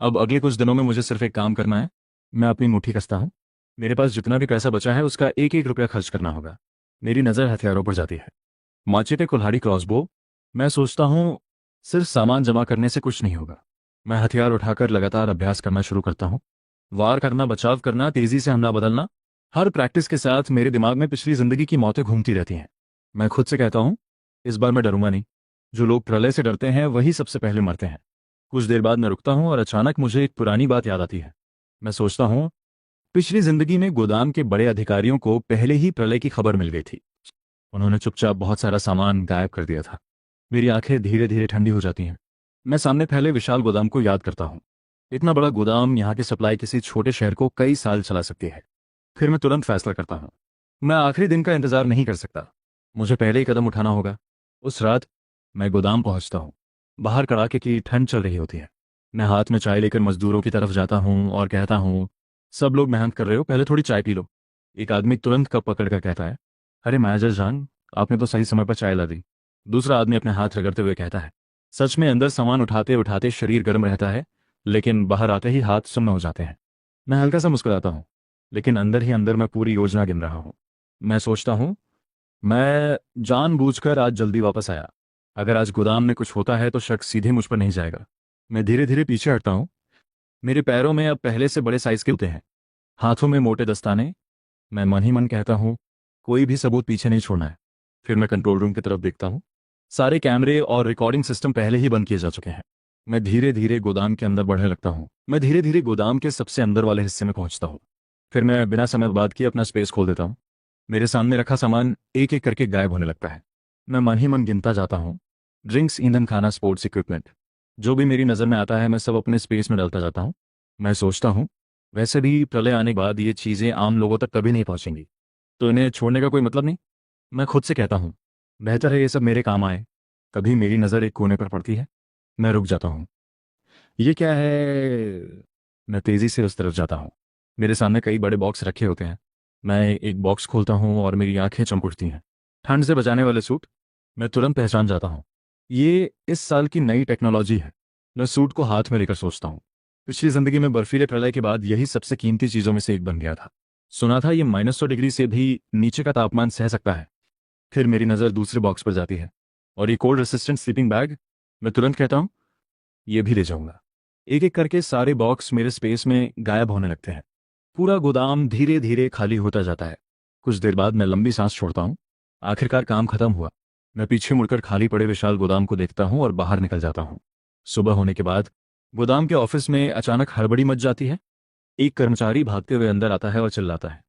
अब अगले कुछ दिनों में मुझे सिर्फ एक काम करना है। मैं अपनी मुट्ठी कसता हूँ, मेरे पास जितना भी पैसा बचा है उसका एक एक रुपया खर्च करना होगा। मेरी नज़र हथियारों पर जाती है। माचिटे कुल्हाड़ी क्रॉसबो। मैं सोचता हूँ सिर्फ सामान जमा करने से कुछ नहीं होगा। मैं हथियार उठाकर लगातार अभ्यास करना शुरू करता हूँ। वार करना, बचाव करना, तेजी से हमला बदलना। हर प्रैक्टिस के साथ मेरे दिमाग में पिछली जिंदगी की मौतें घूमती रहती हैं। मैं खुद से कहता हूँ, इस बार मैं डरूंगा नहीं। जो लोग प्रलय से डरते हैं वही सबसे पहले मरते हैं। कुछ देर बाद मैं रुकता हूँ और अचानक मुझे एक पुरानी बात याद आती है। मैं सोचता हूँ, पिछली जिंदगी में गोदाम के बड़े अधिकारियों को पहले ही प्रलय की खबर मिल गई थी। उन्होंने चुपचाप बहुत सारा सामान गायब कर दिया था। मेरी आंखें धीरे धीरे ठंडी हो जाती हैं। मैं सामने फैले विशाल गोदाम को याद करता हूँ। इतना बड़ा गोदाम, यहाँ की सप्लाई किसी छोटे शहर को कई साल चला सकती है। फिर मैं तुरंत फैसला करता हूँ, मैं आखिरी दिन का इंतजार नहीं कर सकता। मुझे पहले ही कदम उठाना होगा। उस रात मैं गोदाम पहुंचता हूँ। बाहर कड़ाके की ठंड चल रही होती है। मैं हाथ में चाय लेकर मजदूरों की तरफ जाता हूँ और कहता हूँ, सब लोग मेहनत कर रहे हो, पहले थोड़ी चाय पी लो। एक आदमी तुरंत कप पकड़कर कहता है, अरे मैनेजर जान, आपने तो सही समय पर चाय ला दी। दूसरा आदमी अपने हाथ रगड़ते हुए कहता है, सच में अंदर सामान उठाते उठाते शरीर गर्म रहता है, लेकिन बाहर आते ही हाथ सुन्न हो जाते हैं। मैं हल्का सा मुस्कुराता हूँ, लेकिन अंदर ही अंदर मैं पूरी योजना गिन रहा हूँ। मैं सोचता हूँ, मैं जानबूझकर आज जल्दी वापस आया। अगर आज गोदाम में कुछ होता है तो शक सीधे मुझ पर नहीं जाएगा। मैं धीरे धीरे पीछे हटता हूँ। मेरे पैरों में अब पहले से बड़े साइज के जूते हैं, हाथों में मोटे दस्ताने। मैं मन ही मन कहता हूँ, कोई भी सबूत पीछे नहीं छोड़ना है। फिर मैं कंट्रोल रूम की तरफ देखता हूँ। सारे कैमरे और रिकॉर्डिंग सिस्टम पहले ही बंद किए जा चुके हैं। मैं धीरे धीरे गोदाम के अंदर बढ़ने लगता हूँ। मैं धीरे धीरे गोदाम के सबसे अंदर वाले हिस्से में पहुंचता हूँ। फिर मैं बिना समय बर्बाद किए अपना स्पेस खोल देता हूँ। मेरे सामने रखा सामान एक एक करके गायब होने लगता है। मैं मन ही मन गिनता जाता हूँ। ड्रिंक्स, ईंधन, खाना, स्पोर्ट्स इक्विपमेंट, जो भी मेरी नज़र में आता है मैं सब अपने स्पेस में डालता जाता हूँ। मैं सोचता हूँ, वैसे भी प्रलय आने के बाद ये चीज़ें आम लोगों तक कभी नहीं पहुँचेंगी, तो इन्हें छोड़ने का कोई मतलब नहीं। मैं खुद से कहता हूँ, बेहतर है ये सब मेरे काम आए। कभी मेरी नज़र एक कोने पर पड़ती है। मैं रुक जाता हूँ। ये क्या है? मैं तेज़ी से उस तरफ जाता हूँ। मेरे सामने कई बड़े बॉक्स रखे होते हैं। मैं एक बॉक्स खोलता हूँ और मेरी आंखें चमक उठती हैं। ठंड से बचाने वाले सूट। मैं तुरंत पहचान जाता हूँ, ये इस साल की नई टेक्नोलॉजी है। मैं सूट को हाथ में लेकर सोचता हूँ, पिछली जिंदगी में बर्फीले प्रलय के बाद यही सबसे कीमती चीज़ों में से एक बन गया था। सुना था ये -100 डिग्री से भी नीचे का तापमान सह सकता है। फिर मेरी नज़र दूसरे बॉक्स पर जाती है, और ये कोल्ड रेसिस्टेंट स्लीपिंग बैग। मैं तुरंत कहता हूँ, ये भी ले जाऊंगा। एक एक करके सारे बॉक्स मेरे स्पेस में गायब होने लगते हैं। पूरा गोदाम धीरे धीरे खाली होता जाता है। कुछ देर बाद मैं लंबी सांस छोड़ता हूँ। आखिरकार काम खत्म हुआ। मैं पीछे मुड़कर खाली पड़े विशाल गोदाम को देखता हूँ और बाहर निकल जाता हूँ। सुबह होने के बाद गोदाम के ऑफिस में अचानक हड़बड़ी मच जाती है। एक कर्मचारी भागते हुए अंदर आता है और चिल्लाता है,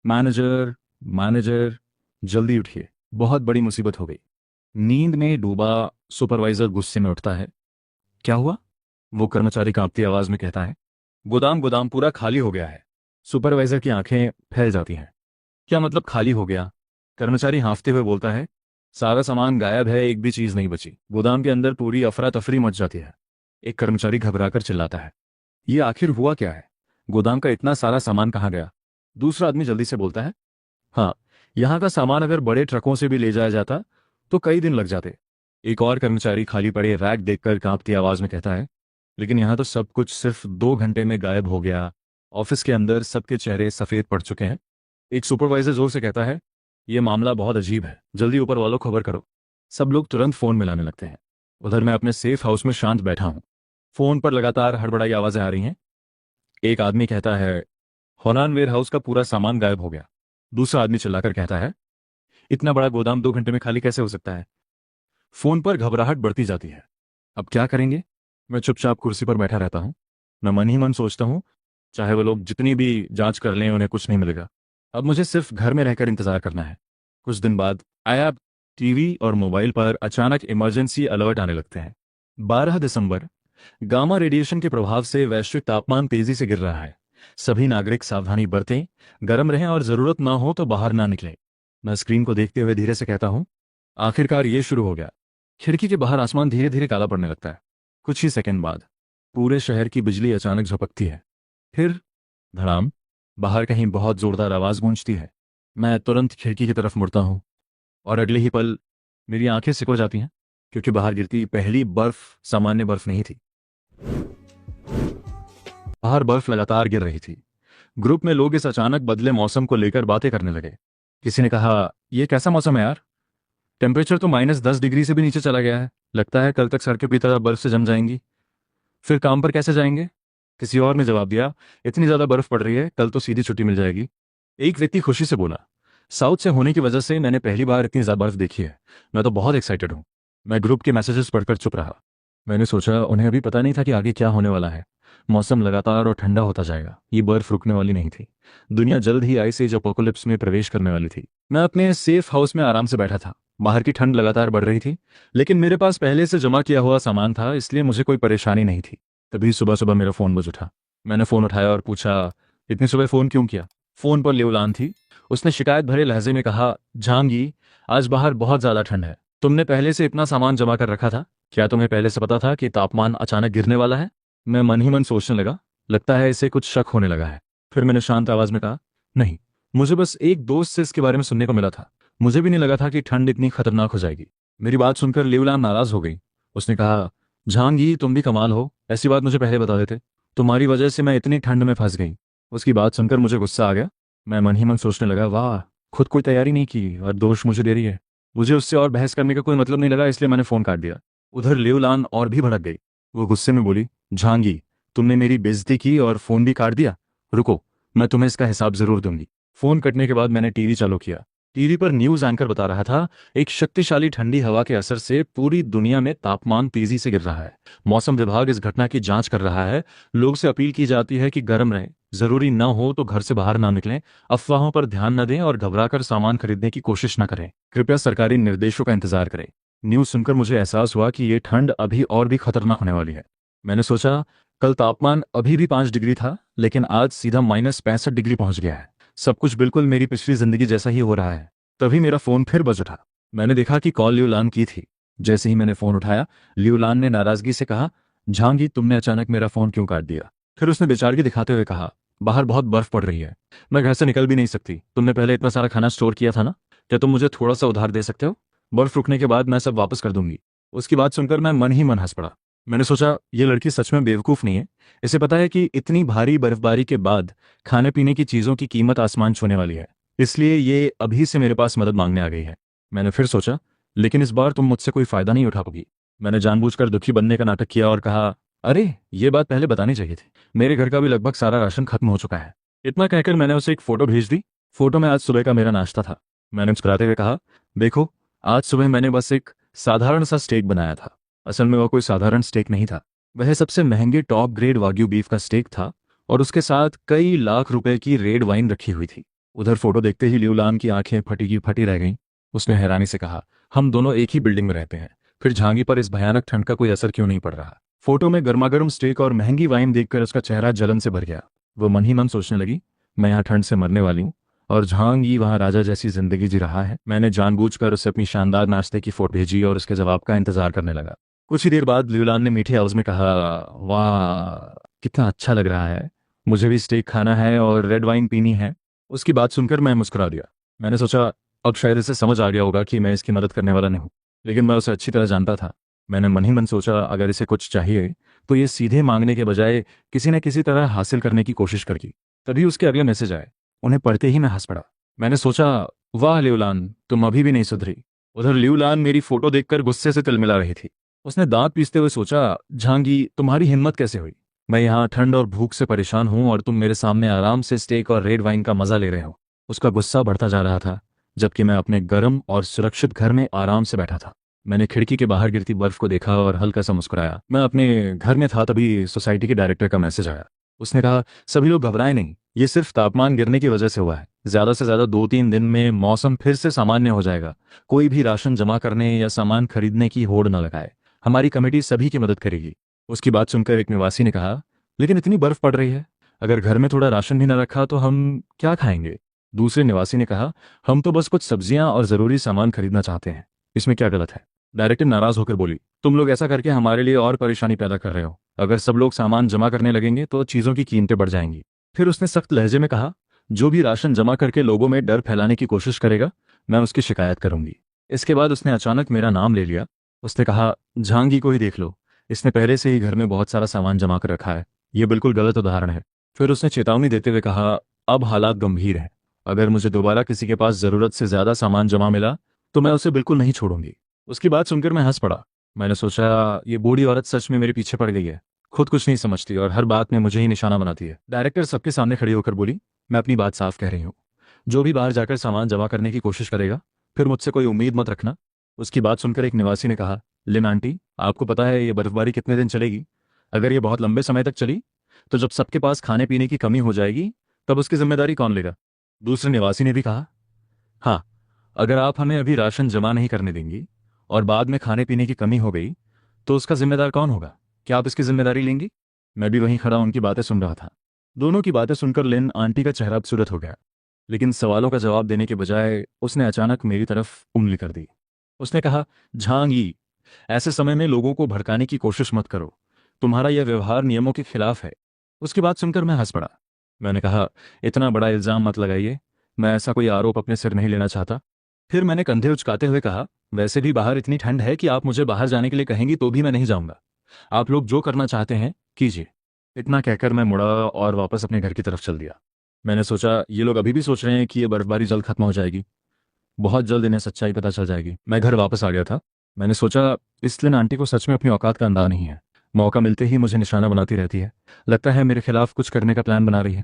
मैनेजर, मैनेजर, जल्दी उठिए, बहुत बड़ी मुसीबत हो गई। नींद में डूबा सुपरवाइजर गुस्से में उठता है। क्या हुआ? वो कर्मचारी कांपती आवाज में कहता है, गोदाम गोदाम पूरा खाली हो गया है। सुपरवाइजर की आंखें फैल जाती हैं। क्या मतलब खाली हो गया? कर्मचारी हाँफते हुए बोलता है, सारा सामान गायब है, एक भी चीज नहीं बची। गोदाम के अंदर पूरी अफरा तफरी मच जाती है। एक कर्मचारी घबराकर चिल्लाता है, ये आखिर हुआ क्या है? गोदाम का इतना सारा सामान कहाँ गया? दूसरा आदमी जल्दी से बोलता है, हाँ, यहाँ का सामान अगर बड़े ट्रकों से भी ले जाया जाता तो कई दिन लग जाते। एक और कर्मचारी खाली पड़े रैक देखकर कांपती आवाज में कहता है, लेकिन यहाँ तो सब कुछ सिर्फ 2 घंटे में गायब हो गया। ऑफिस के अंदर सबके चेहरे सफेद पड़ चुके हैं। एक सुपरवाइजर जोर से कहता है, यह मामला बहुत अजीब है, जल्दी ऊपर वालों को खबर करो। सब लोग तुरंत फोन मिलाने लगते हैं। उधर मैं अपने सेफ हाउस में शांत बैठा हूँ। फोन पर लगातार हड़बड़ाई आवाजें आ रही हैं। एक आदमी कहता है, होनान वेयर हाउस का पूरा सामान गायब हो गया। दूसरा आदमी चिल्लाकर कहता है, इतना बड़ा गोदाम 2 घंटे में खाली कैसे हो सकता है? फोन पर घबराहट बढ़ती जाती है। अब क्या करेंगे? मैं चुपचाप कुर्सी पर बैठा रहता हूँ। मैं मन ही मन सोचता हूँ, चाहे वो लोग जितनी भी जांच कर लें उन्हें कुछ नहीं मिलेगा। अब मुझे सिर्फ घर में रहकर इंतजार करना है। कुछ दिन बाद आया, टीवी और मोबाइल पर अचानक इमरजेंसी अलर्ट आने लगते हैं। 12 दिसंबर, गामा रेडिएशन के प्रभाव से वैश्विक तापमान तेजी से गिर रहा है। सभी नागरिक सावधानी बरतें, गर्म रहें और जरूरत ना हो तो बाहर ना निकलें। मैं स्क्रीन को देखते हुए धीरे से कहता हूँ, आखिरकार ये शुरू हो गया। खिड़की के बाहर आसमान धीरे धीरे काला पड़ने लगता है। कुछ ही सेकंड बाद पूरे शहर की बिजली अचानक झपकती है। फिर धड़ाम, बाहर कहीं बहुत जोरदार आवाज़ गूंजती है। मैं तुरंत खिड़की की तरफ मुड़ता हूँ और अगले ही पल मेरी आंखें सिकुड़ जाती हैं, क्योंकि बाहर गिरती पहली बर्फ सामान्य बर्फ नहीं थी। बाहर बर्फ लगातार गिर रही थी। ग्रुप में लोग इस अचानक बदले मौसम को लेकर बातें करने लगे। किसी ने कहा, यह कैसा मौसम है यार, टेम्परेचर तो -10 डिग्री से भी नीचे चला गया है, लगता है कल तक सड़कें पूरी तरह बर्फ से जम जाएंगी। फिर काम पर कैसे जाएंगे? किसी और ने जवाब दिया, इतनी ज़्यादा बर्फ पड़ रही है, कल तो सीधी छुट्टी मिल जाएगी। एक व्यक्ति खुशी से बोला, साउथ से होने की वजह से मैंने पहली बार इतनी ज़्यादा बर्फ देखी है, मैं तो बहुत एक्साइटेड हूँ। मैं ग्रुप के मैसेजेस पढ़कर चुप रहा। मैंने सोचा उन्हें अभी पता नहीं था कि आगे क्या होने वाला है। मौसम लगातार और ठंडा होता जाएगा, ये बर्फ रुकने वाली नहीं थी। दुनिया जल्द ही आइस एज अपोकलिप्स में प्रवेश करने वाली थी। मैं अपने सेफ हाउस में आराम से बैठा था। बाहर की ठंड लगातार बढ़ रही थी, लेकिन मेरे पास पहले से जमा किया हुआ सामान था, इसलिए मुझे कोई परेशानी नहीं थी। तभी सुबह सुबह मेरा फ़ोन बज उठा। मैंने फ़ोन उठाया और पूछा, इतनी सुबह फ़ोन क्यों किया? फ़ोन पर लियोलान थी। उसने शिकायत भरे लहजे में कहा, झांगी, आज बाहर बहुत ज़्यादा ठंड है। तुमने पहले से इतना सामान जमा कर रखा था? क्या तुम्हें पहले से पता था कि तापमान अचानक गिरने वाला है? मैं मन ही मन सोचने लगा, लगता है इसे कुछ शक होने लगा है। फिर मैंने शांत आवाज़ में कहा, नहीं, मुझे बस एक दोस्त से इसके बारे में सुनने को मिला था। मुझे भी नहीं लगा था कि ठंड इतनी खतरनाक हो जाएगी। मेरी बात सुनकर लियोलान नाराज़ हो गई। उसने कहा, झांगी, तुम भी कमाल हो, ऐसी बात मुझे पहले बता देते। तुम्हारी वजह से मैं इतनी ठंड में फंस गई। उसकी बात सुनकर मुझे गुस्सा आ गया। मैं मन ही मन सोचने लगा, वाह, खुद कोई तैयारी नहीं की और दोष मुझे दे रही है। मुझे उससे और बहस करने का कोई मतलब नहीं लगा, इसलिए मैंने फ़ोन काट दिया। उधर लियोलान और भी भड़क गई। वो गुस्से में बोली, झांगी, तुमने मेरी बेइज्जती की और फ़ोन भी काट दिया। रुको, मैं तुम्हें इसका हिसाब ज़रूर दूंगी। फ़ोन कटने के बाद मैंने टीवी चालू किया। टीवी पर न्यूज़ एंकर बता रहा था, एक शक्तिशाली ठंडी हवा के असर से पूरी दुनिया में तापमान तेजी से गिर रहा है। मौसम विभाग इस घटना की जांच कर रहा है। लोग से अपील की जाती है कि गर्म रहें, जरूरी न हो तो घर से बाहर ना निकलें, अफवाहों पर ध्यान न दें और घबराकर सामान खरीदने की कोशिश न करें। कृपया सरकारी निर्देशों का इंतजार करें। न्यूज़ सुनकर मुझे एहसास हुआ कि ये ठंड अभी और भी खतरनाक होने वाली है। मैंने सोचा, कल तापमान अभी भी 5 डिग्री था, लेकिन आज सीधा -65 डिग्री पहुंच गया है। सब कुछ बिल्कुल मेरी पिछली जिंदगी जैसा ही हो रहा है। तभी मेरा फोन फिर बज उठा। मैंने देखा कि कॉल लियोलान की थी। जैसे ही मैंने फोन उठाया, लियोलान ने नाराजगी से कहा, झांगी, तुमने अचानक मेरा फोन क्यों काट दिया? फिर उसने बेचारगी दिखाते हुए कहा, बाहर बहुत बर्फ पड़ रही है, मैं घर से निकल भी नहीं सकती। तुमने पहले इतना सारा खाना स्टोर किया था ना, क्या तुम मुझे थोड़ा सा उधार दे सकते हो? बर्फ रुकने के बाद मैं सब वापस कर दूंगी। उसकी बात सुनकर मैं मन ही मन हंस पड़ा। मैंने सोचा, ये लड़की सच में बेवकूफ़ नहीं है। इसे पता है कि इतनी भारी बर्फबारी के बाद खाने पीने की चीज़ों की कीमत आसमान छूने वाली है, इसलिए ये अभी से मेरे पास मदद मांगने आ गई है। मैंने फिर सोचा, लेकिन इस बार तुम मुझसे कोई फ़ायदा नहीं उठा पाओगी। मैंने जानबूझकर दुखी बनने का नाटक किया और कहा, अरे, ये बात पहले बतानी चाहिए थी, मेरे घर का भी लगभग सारा राशन खत्म हो चुका है। इतना कहकर मैंने उसे एक फ़ोटो भेज दी। फोटो में आज सुबह का मेरा नाश्ता था। मैंने मुस्कुराते हुए कहा, देखो, आज सुबह मैंने बस एक साधारण सा स्टेक बनाया था। असल में वह कोई साधारण स्टेक नहीं था, वह सबसे महंगे टॉप ग्रेड वाग्यू बीफ का स्टेक था, और उसके साथ कई लाख रुपए की रेड वाइन रखी हुई थी। उधर फोटो देखते ही लियोलान की आंखें फटी की फटी रह गईं। उसने हैरानी से कहा, हम दोनों एक ही बिल्डिंग में रहते हैं, फिर झांगी पर इस भयानक ठंड का कोई असर क्यों नहीं पड़ रहा? फोटो में गर्मागर्म स्टेक और महंगी वाइन देखकर उसका चेहरा जलन से भर गया। वो मन ही मन सोचने लगी, मैं यहाँ ठंड से मरने वाली हूँ और झांगी वहाँ राजा जैसी जिंदगी जी रहा है। मैंने जानबूझकर उसे अपनी शानदार नाश्ते की फोटो भेजी और उसके जवाब का इंतजार करने लगा। कुछ ही देर बाद लियोलान ने मीठे आवाज में कहा, वाह, कितना अच्छा लग रहा है, मुझे भी स्टेक खाना है और रेड वाइन पीनी है। उसकी बात सुनकर मैं मुस्कुरा दिया। मैंने सोचा, अब शायद इसे समझ आ गया होगा कि मैं इसकी मदद करने वाला नहीं हूँ, लेकिन मैं उसे अच्छी तरह जानता था। मैंने मन ही मन सोचा, अगर इसे कुछ चाहिए तो ये सीधे मांगने के बजाय किसी न किसी तरह हासिल करने की कोशिश करेगी। तभी उसके अगले मैसेज आए। उन्हें पढ़ते ही मैं हंस पड़ा। मैंने सोचा, वाह लियोलान, तुम अभी भी नहीं सुधरी। उधर लियोलान मेरी फोटो देखकर गुस्से से तिलमिला रही थी। उसने दांत पीसते हुए सोचा, झांगी, तुम्हारी हिम्मत कैसे हुई? मैं यहाँ ठंड और भूख से परेशान हूँ और तुम मेरे सामने आराम से स्टेक और रेड वाइन का मजा ले रहे हो। उसका गुस्सा बढ़ता जा रहा था, जबकि मैं अपने गर्म और सुरक्षित घर में आराम से बैठा था। मैंने खिड़की के बाहर गिरती बर्फ को देखा और हल्का सा मुस्कुराया। मैं अपने घर में था, तभी सोसाइटी के डायरेक्टर का मैसेज आया। उसने कहा, सभी लोग घबराएं नहीं, ये सिर्फ तापमान गिरने की वजह से हुआ है। ज़्यादा से ज़्यादा 2-3 दिन में मौसम फिर से सामान्य हो जाएगा। कोई भी राशन जमा करने या सामान खरीदने की होड़ न लगाए, हमारी कमेटी सभी की मदद करेगी। उसकी बात सुनकर एक निवासी ने कहा, लेकिन इतनी बर्फ पड़ रही है, अगर घर में थोड़ा राशन भी न रखा तो हम क्या खाएंगे? दूसरे निवासी ने कहा, हम तो बस कुछ सब्जियां और ज़रूरी सामान खरीदना चाहते हैं, इसमें क्या गलत है? डायरेक्टर नाराज होकर बोली, तुम लोग ऐसा करके हमारे लिए और परेशानी पैदा कर रहे हो। अगर सब लोग सामान जमा करने लगेंगे तो चीज़ों की कीमतें बढ़ जाएंगी। फिर उसने सख्त लहजे में कहा, जो भी राशन जमा करके लोगों में डर फैलाने की कोशिश करेगा, मैं उसकी शिकायत करूंगी। इसके बाद उसने अचानक मेरा नाम ले लिया। उसने कहा, झांगी को ही देख लो, इसने पहले से ही घर में बहुत सारा सामान जमा कर रखा है। ये बिल्कुल गलत उदाहरण है। फिर उसने चेतावनी देते हुए कहा, अब हालात गंभीर हैं। अगर मुझे दोबारा किसी के पास ज़रूरत से ज़्यादा सामान जमा मिला तो मैं उसे बिल्कुल नहीं छोड़ूंगी। उसकी बात सुनकर मैं हंस पड़ा। मैंने सोचा, ये बूढ़ी औरत सच में मेरे पीछे पड़ गई है। खुद कुछ नहीं समझती और हर बात में मुझे ही निशाना बनाती है। डायरेक्टर सबके सामने खड़ी होकर बोली, मैं अपनी बात साफ कह रही हूँ। जो भी बाहर जाकर सामान जमा करने की कोशिश करेगा, फिर मुझसे कोई उम्मीद मत रखना। उसकी बात सुनकर एक निवासी ने कहा, लिन आंटी, आपको पता है ये बर्फबारी कितने दिन चलेगी? अगर ये बहुत लंबे समय तक चली तो जब सबके पास खाने पीने की कमी हो जाएगी, तब उसकी जिम्मेदारी कौन लेगा? दूसरे निवासी ने भी कहा, हाँ, अगर आप हमें अभी राशन जमा नहीं करने देंगी और बाद में खाने पीने की कमी हो गई तो उसका जिम्मेदार कौन होगा? क्या आप इसकी जिम्मेदारी लेंगी? मैं भी वहीं खड़ा उनकी बातें सुन रहा था। दोनों की बातें सुनकर लिन आंटी का चेहरा खूबसूरत हो गया, लेकिन सवालों का जवाब देने के बजाय उसने अचानक मेरी तरफ उंगली कर दी। उसने कहा, झांगी, ऐसे समय में लोगों को भड़काने की कोशिश मत करो। तुम्हारा यह व्यवहार नियमों के खिलाफ है। उसकी बात सुनकर मैं हंस पड़ा। मैंने कहा, इतना बड़ा इल्जाम मत लगाइए, मैं ऐसा कोई आरोप अपने सिर नहीं लेना चाहता। फिर मैंने कंधे उचकाते हुए कहा, वैसे भी बाहर इतनी ठंड है कि आप मुझे बाहर जाने के लिए कहेंगी तो भी मैं नहीं जाऊंगा। आप लोग जो करना चाहते हैं कीजिए। इतना कहकर मैं मुड़ा और वापस अपने घर की तरफ चल दिया। मैंने सोचा, ये लोग अभी भी सोच रहे हैं कि ये बर्फबारी जल्द खत्म हो जाएगी। बहुत जल्द इन्हें सच्चाई पता चल जाएगी। मैं घर वापस आ गया था। मैंने सोचा, इस लिन आंटी को सच में अपनी औकात का अंदाजा नहीं है। मौका मिलते ही मुझे निशाना बनाती रहती है। लगता है मेरे खिलाफ कुछ करने का प्लान बना रही है,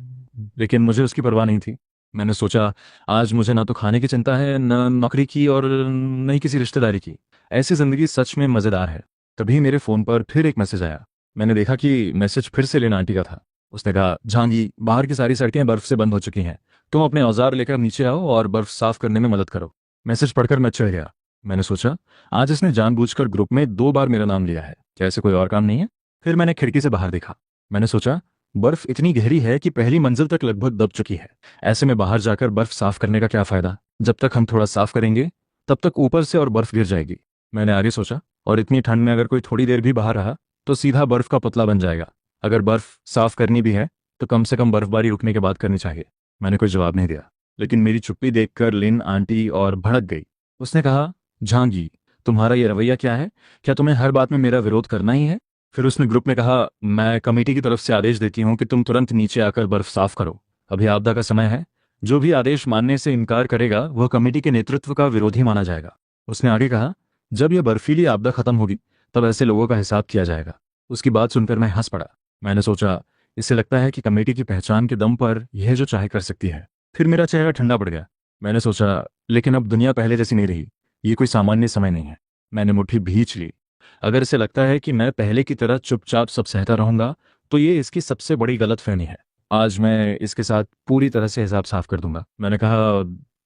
लेकिन मुझे उसकी परवाह नहीं थी। मैंने सोचा, आज मुझे ना तो खाने की चिंता है, न नौकरी की और न ही किसी रिश्तेदारी की। ऐसी जिंदगी सच में मज़ेदार है। तभी मेरे फ़ोन पर फिर एक मैसेज आया। मैंने देखा कि मैसेज फिर से लिन आंटी का था। उसने कहा, झांगी, बाहर की सारी सड़कें बर्फ से बंद हो चुकी हैं। तुम अपने औजार लेकर नीचे आओ और बर्फ साफ करने में मदद करो। मैसेज पढ़कर मैं चिढ़ गया। मैंने सोचा, आज इसने जानबूझकर ग्रुप में 2 बार मेरा नाम लिया है। क्या ऐसे कोई और काम नहीं है? फिर मैंने खिड़की से बाहर देखा। मैंने सोचा, बर्फ इतनी गहरी है कि पहली मंजिल तक लगभग दब चुकी है। ऐसे में बाहर जाकर बर्फ साफ करने का क्या फायदा? जब तक हम थोड़ा साफ करेंगे तब तक ऊपर से और बर्फ गिर जाएगी। मैंने आगे सोचा, और इतनी ठंड में अगर कोई थोड़ी देर भी बाहर रहा तो सीधा बर्फ का पुतला बन जाएगा। अगर बर्फ साफ करनी भी है तो कम से कम बर्फबारी रुकने के बाद करनी चाहिए। मैंने कोई जवाब नहीं दिया, लेकिन मेरी चुप्पी देखकर लिन आंटी और भड़क गई। उसने कहा, झांगी, तुम्हारा ये रवैया क्या है? क्या तुम्हें हर बात में मेरा विरोध करना ही है? फिर उसने ग्रुप में कहा, मैं कमेटी की तरफ से आदेश देती हूँ कि तुम तुरंत नीचे आकर बर्फ साफ करो। अभी आपदा का समय है। जो भी आदेश मानने से इनकार करेगा वह कमेटी के नेतृत्व का विरोधी माना जाएगा। उसने आगे कहा, जब यह बर्फीली आपदा खत्म होगी तब ऐसे लोगों का हिसाब किया जाएगा। उसकी बात सुनकर मैं हंस पड़ा। मैंने सोचा, इसे लगता है कि कमेटी की पहचान के दम पर यह जो चाहे कर सकती है। फिर मेरा चेहरा ठंडा पड़ गया। मैंने सोचा, लेकिन अब दुनिया पहले जैसी नहीं रही। ये कोई सामान्य समय नहीं है। मैंने मुट्ठी भींच ली। अगर इसे लगता है कि मैं पहले की तरह चुपचाप सब सहता रहूंगा तो ये इसकी सबसे बड़ी गलतफहमी है। आज मैं इसके साथ पूरी तरह से हिसाब साफ कर दूंगा। मैंने कहा,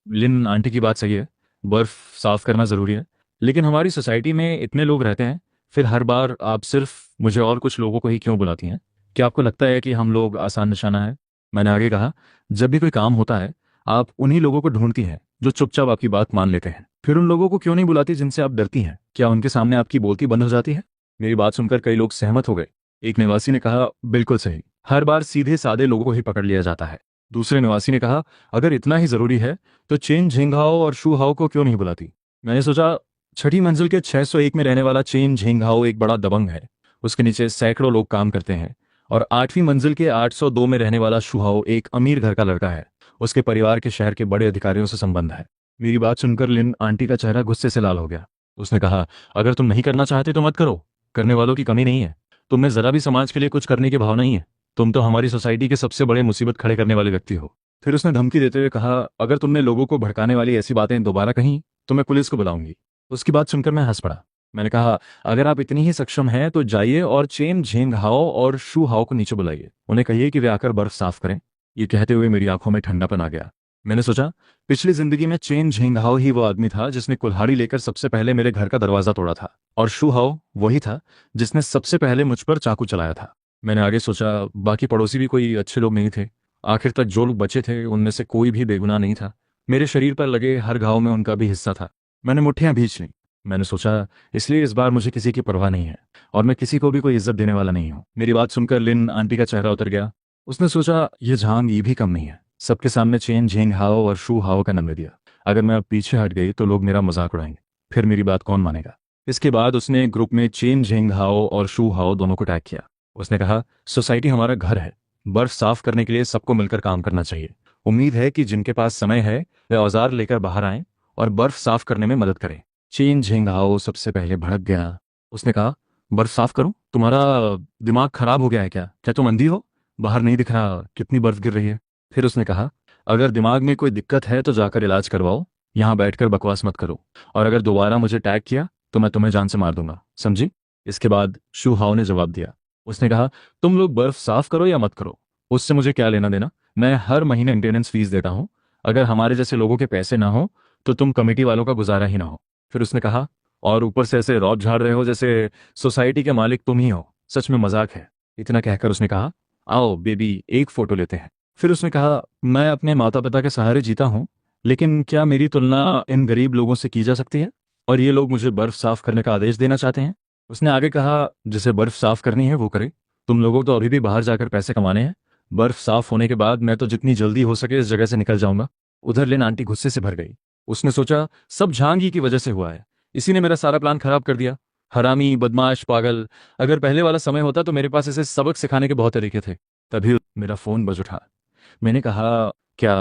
लिन आंटी की बात सही है, बर्फ साफ करना ज़रूरी है, लेकिन हमारी सोसाइटी में इतने लोग रहते हैं, फिर हर बार आप सिर्फ मुझे और कुछ लोगों को ही क्यों बुलाती हैं? क्या आपको लगता है कि हम लोग आसान निशाना है? मैंने आगे कहा, जब भी कोई काम होता है आप उन्हीं लोगों को ढूंढती हैं जो चुपचाप आपकी बात मान लेते हैं। फिर उन लोगों को क्यों नहीं बुलाती जिनसे आप डरती हैं? क्या उनके सामने आपकी बोलती बंद हो जाती है? मेरी बात सुनकर कई लोग सहमत हो गए। एक निवासी ने कहा, बिल्कुल सही, हर बार सीधे सादे लोगों को ही पकड़ लिया जाता है। दूसरे निवासी ने कहा, अगर इतना ही जरूरी है तो चेन झिंगहाओ और शू हाओ को क्यों नहीं बुलाती? मैंने सोचा, छठी मंजिल के 601 में रहने वाला चेन झिंगहाओ एक बड़ा दबंग है। उसके नीचे सैकड़ों लोग काम करते हैं। और 8वीं मंजिल के 802 में रहने वाला शुहाओ एक अमीर घर का लड़का है। उसके परिवार के शहर के बड़े अधिकारियों से संबंध है। मेरी बात सुनकर लिन आंटी का चेहरा गुस्से से लाल हो गया। उसने कहा, अगर तुम नहीं करना चाहते तो मत करो, करने वालों की कमी नहीं है। तुम में जरा भी समाज के लिए कुछ करने की भाव नहीं है। तुम तो हमारी सोसाइटी के सबसे बड़े मुसीबत खड़े करने वाले व्यक्ति हो। फिर उसने धमकी देते हुए कहा, अगर तुमने लोगों को भड़काने वाली ऐसी बातें दोबारा कहीं तो मैं पुलिस को बुलाऊंगी। उसकी बात सुनकर मैं हंस पड़ा। मैंने कहा, अगर आप इतनी ही सक्षम हैं तो जाइए और चेन झेंगहाओ और शू हाओ को नीचे बुलाइए। उन्हें कहिए कि वे आकर बर्फ साफ करें। ये कहते हुए मेरी आंखों में ठंडापन आ गया। मैंने सोचा, पिछली जिंदगी में चेन झेंगहाओ ही वो आदमी था जिसने कुल्हाड़ी लेकर सबसे पहले मेरे घर का दरवाजा तोड़ा था, और शू हाओ वही था जिसने सबसे पहले मुझ पर चाकू चलाया था। मैंने आगे सोचा, बाकी पड़ोसी भी कोई अच्छे लोग नहीं थे। आखिर तक जो लोग बचे थे उनमें से कोई भी बेगुनाह नहीं था। मेरे शरीर पर लगे हर घाव में उनका भी हिस्सा था। मैंने मुट्ठियां भींच लीं। मैंने सोचा इसलिए इस बार मुझे किसी की परवाह नहीं है और मैं किसी को भी कोई इज्जत देने वाला नहीं हूँ। मेरी बात सुनकर लिन आंटी का चेहरा उतर गया। उसने सोचा ये झांग ये भी कम नहीं है, सबके सामने चेन झेंग हाओ और शू हाओ का नंबर दिया। अगर मैं अब पीछे हट गई तो लोग मेरा मजाक उड़ाएंगे, फिर मेरी बात कौन मानेगा। इसके बाद उसने ग्रुप में चेन झेंग हाओ और शू हाओ दोनों को टैग किया। उसने कहा सोसाइटी हमारा घर है, बर्फ साफ करने के लिए सबको मिलकर काम करना चाहिए। उम्मीद है कि जिनके पास समय है वे औजार लेकर बाहर आएं और बर्फ साफ करने में मदद करें। चेन झेंगाओ सबसे पहले भड़क गया। उसने कहा बर्फ साफ करूं? तुम्हारा दिमाग खराब हो गया है क्या? क्या तुम अंधी हो? बाहर नहीं दिख रहा कितनी बर्फ गिर रही है? फिर उसने कहा अगर दिमाग में कोई दिक्कत है तो जाकर इलाज करवाओ, यहाँ बैठकर बकवास मत करो, और अगर दोबारा मुझे टैग किया तो मैं तुम्हें जान से मार दूंगा, समझी? इसके बाद शू हाओ ने जवाब दिया। उसने कहा तुम लोग बर्फ साफ करो या मत करो, उससे मुझे क्या लेना देना। मैं हर महीने मेंटेनेंस फीस देता हूँ, अगर हमारे जैसे लोगों के पैसे ना हो तो तुम कमेटी वालों का गुजारा ही ना हो। फिर उसने कहा और ऊपर से ऐसे रौब झाड़ रहे हो जैसे सोसाइटी के मालिक तुम ही हो, सच में मजाक है। इतना कहकर उसने कहा आओ बेबी एक फोटो लेते हैं। फिर उसने कहा मैं अपने माता पिता के सहारे जीता हूँ, लेकिन क्या मेरी तुलना इन गरीब लोगों से की जा सकती है? और ये लोग मुझे बर्फ साफ करने का आदेश देना चाहते हैं। उसने आगे कहा जिसे बर्फ साफ करनी है वो करे, तुम लोगों को तो अभी भी बाहर जाकर पैसे कमाने हैं। बर्फ साफ होने के बाद मैं तो जितनी जल्दी हो सके इस जगह से निकल जाऊंगा। उधर लिन आंटी गुस्से से भर गई। उसने सोचा सब झांग ही की वजह से हुआ है, इसी ने मेरा सारा प्लान खराब कर दिया। हरामी, बदमाश, पागल। अगर पहले वाला समय होता तो मेरे पास इसे सबक सिखाने के बहुत तरीके थे। तभी मेरा फोन बज उठा। मैंने कहा क्या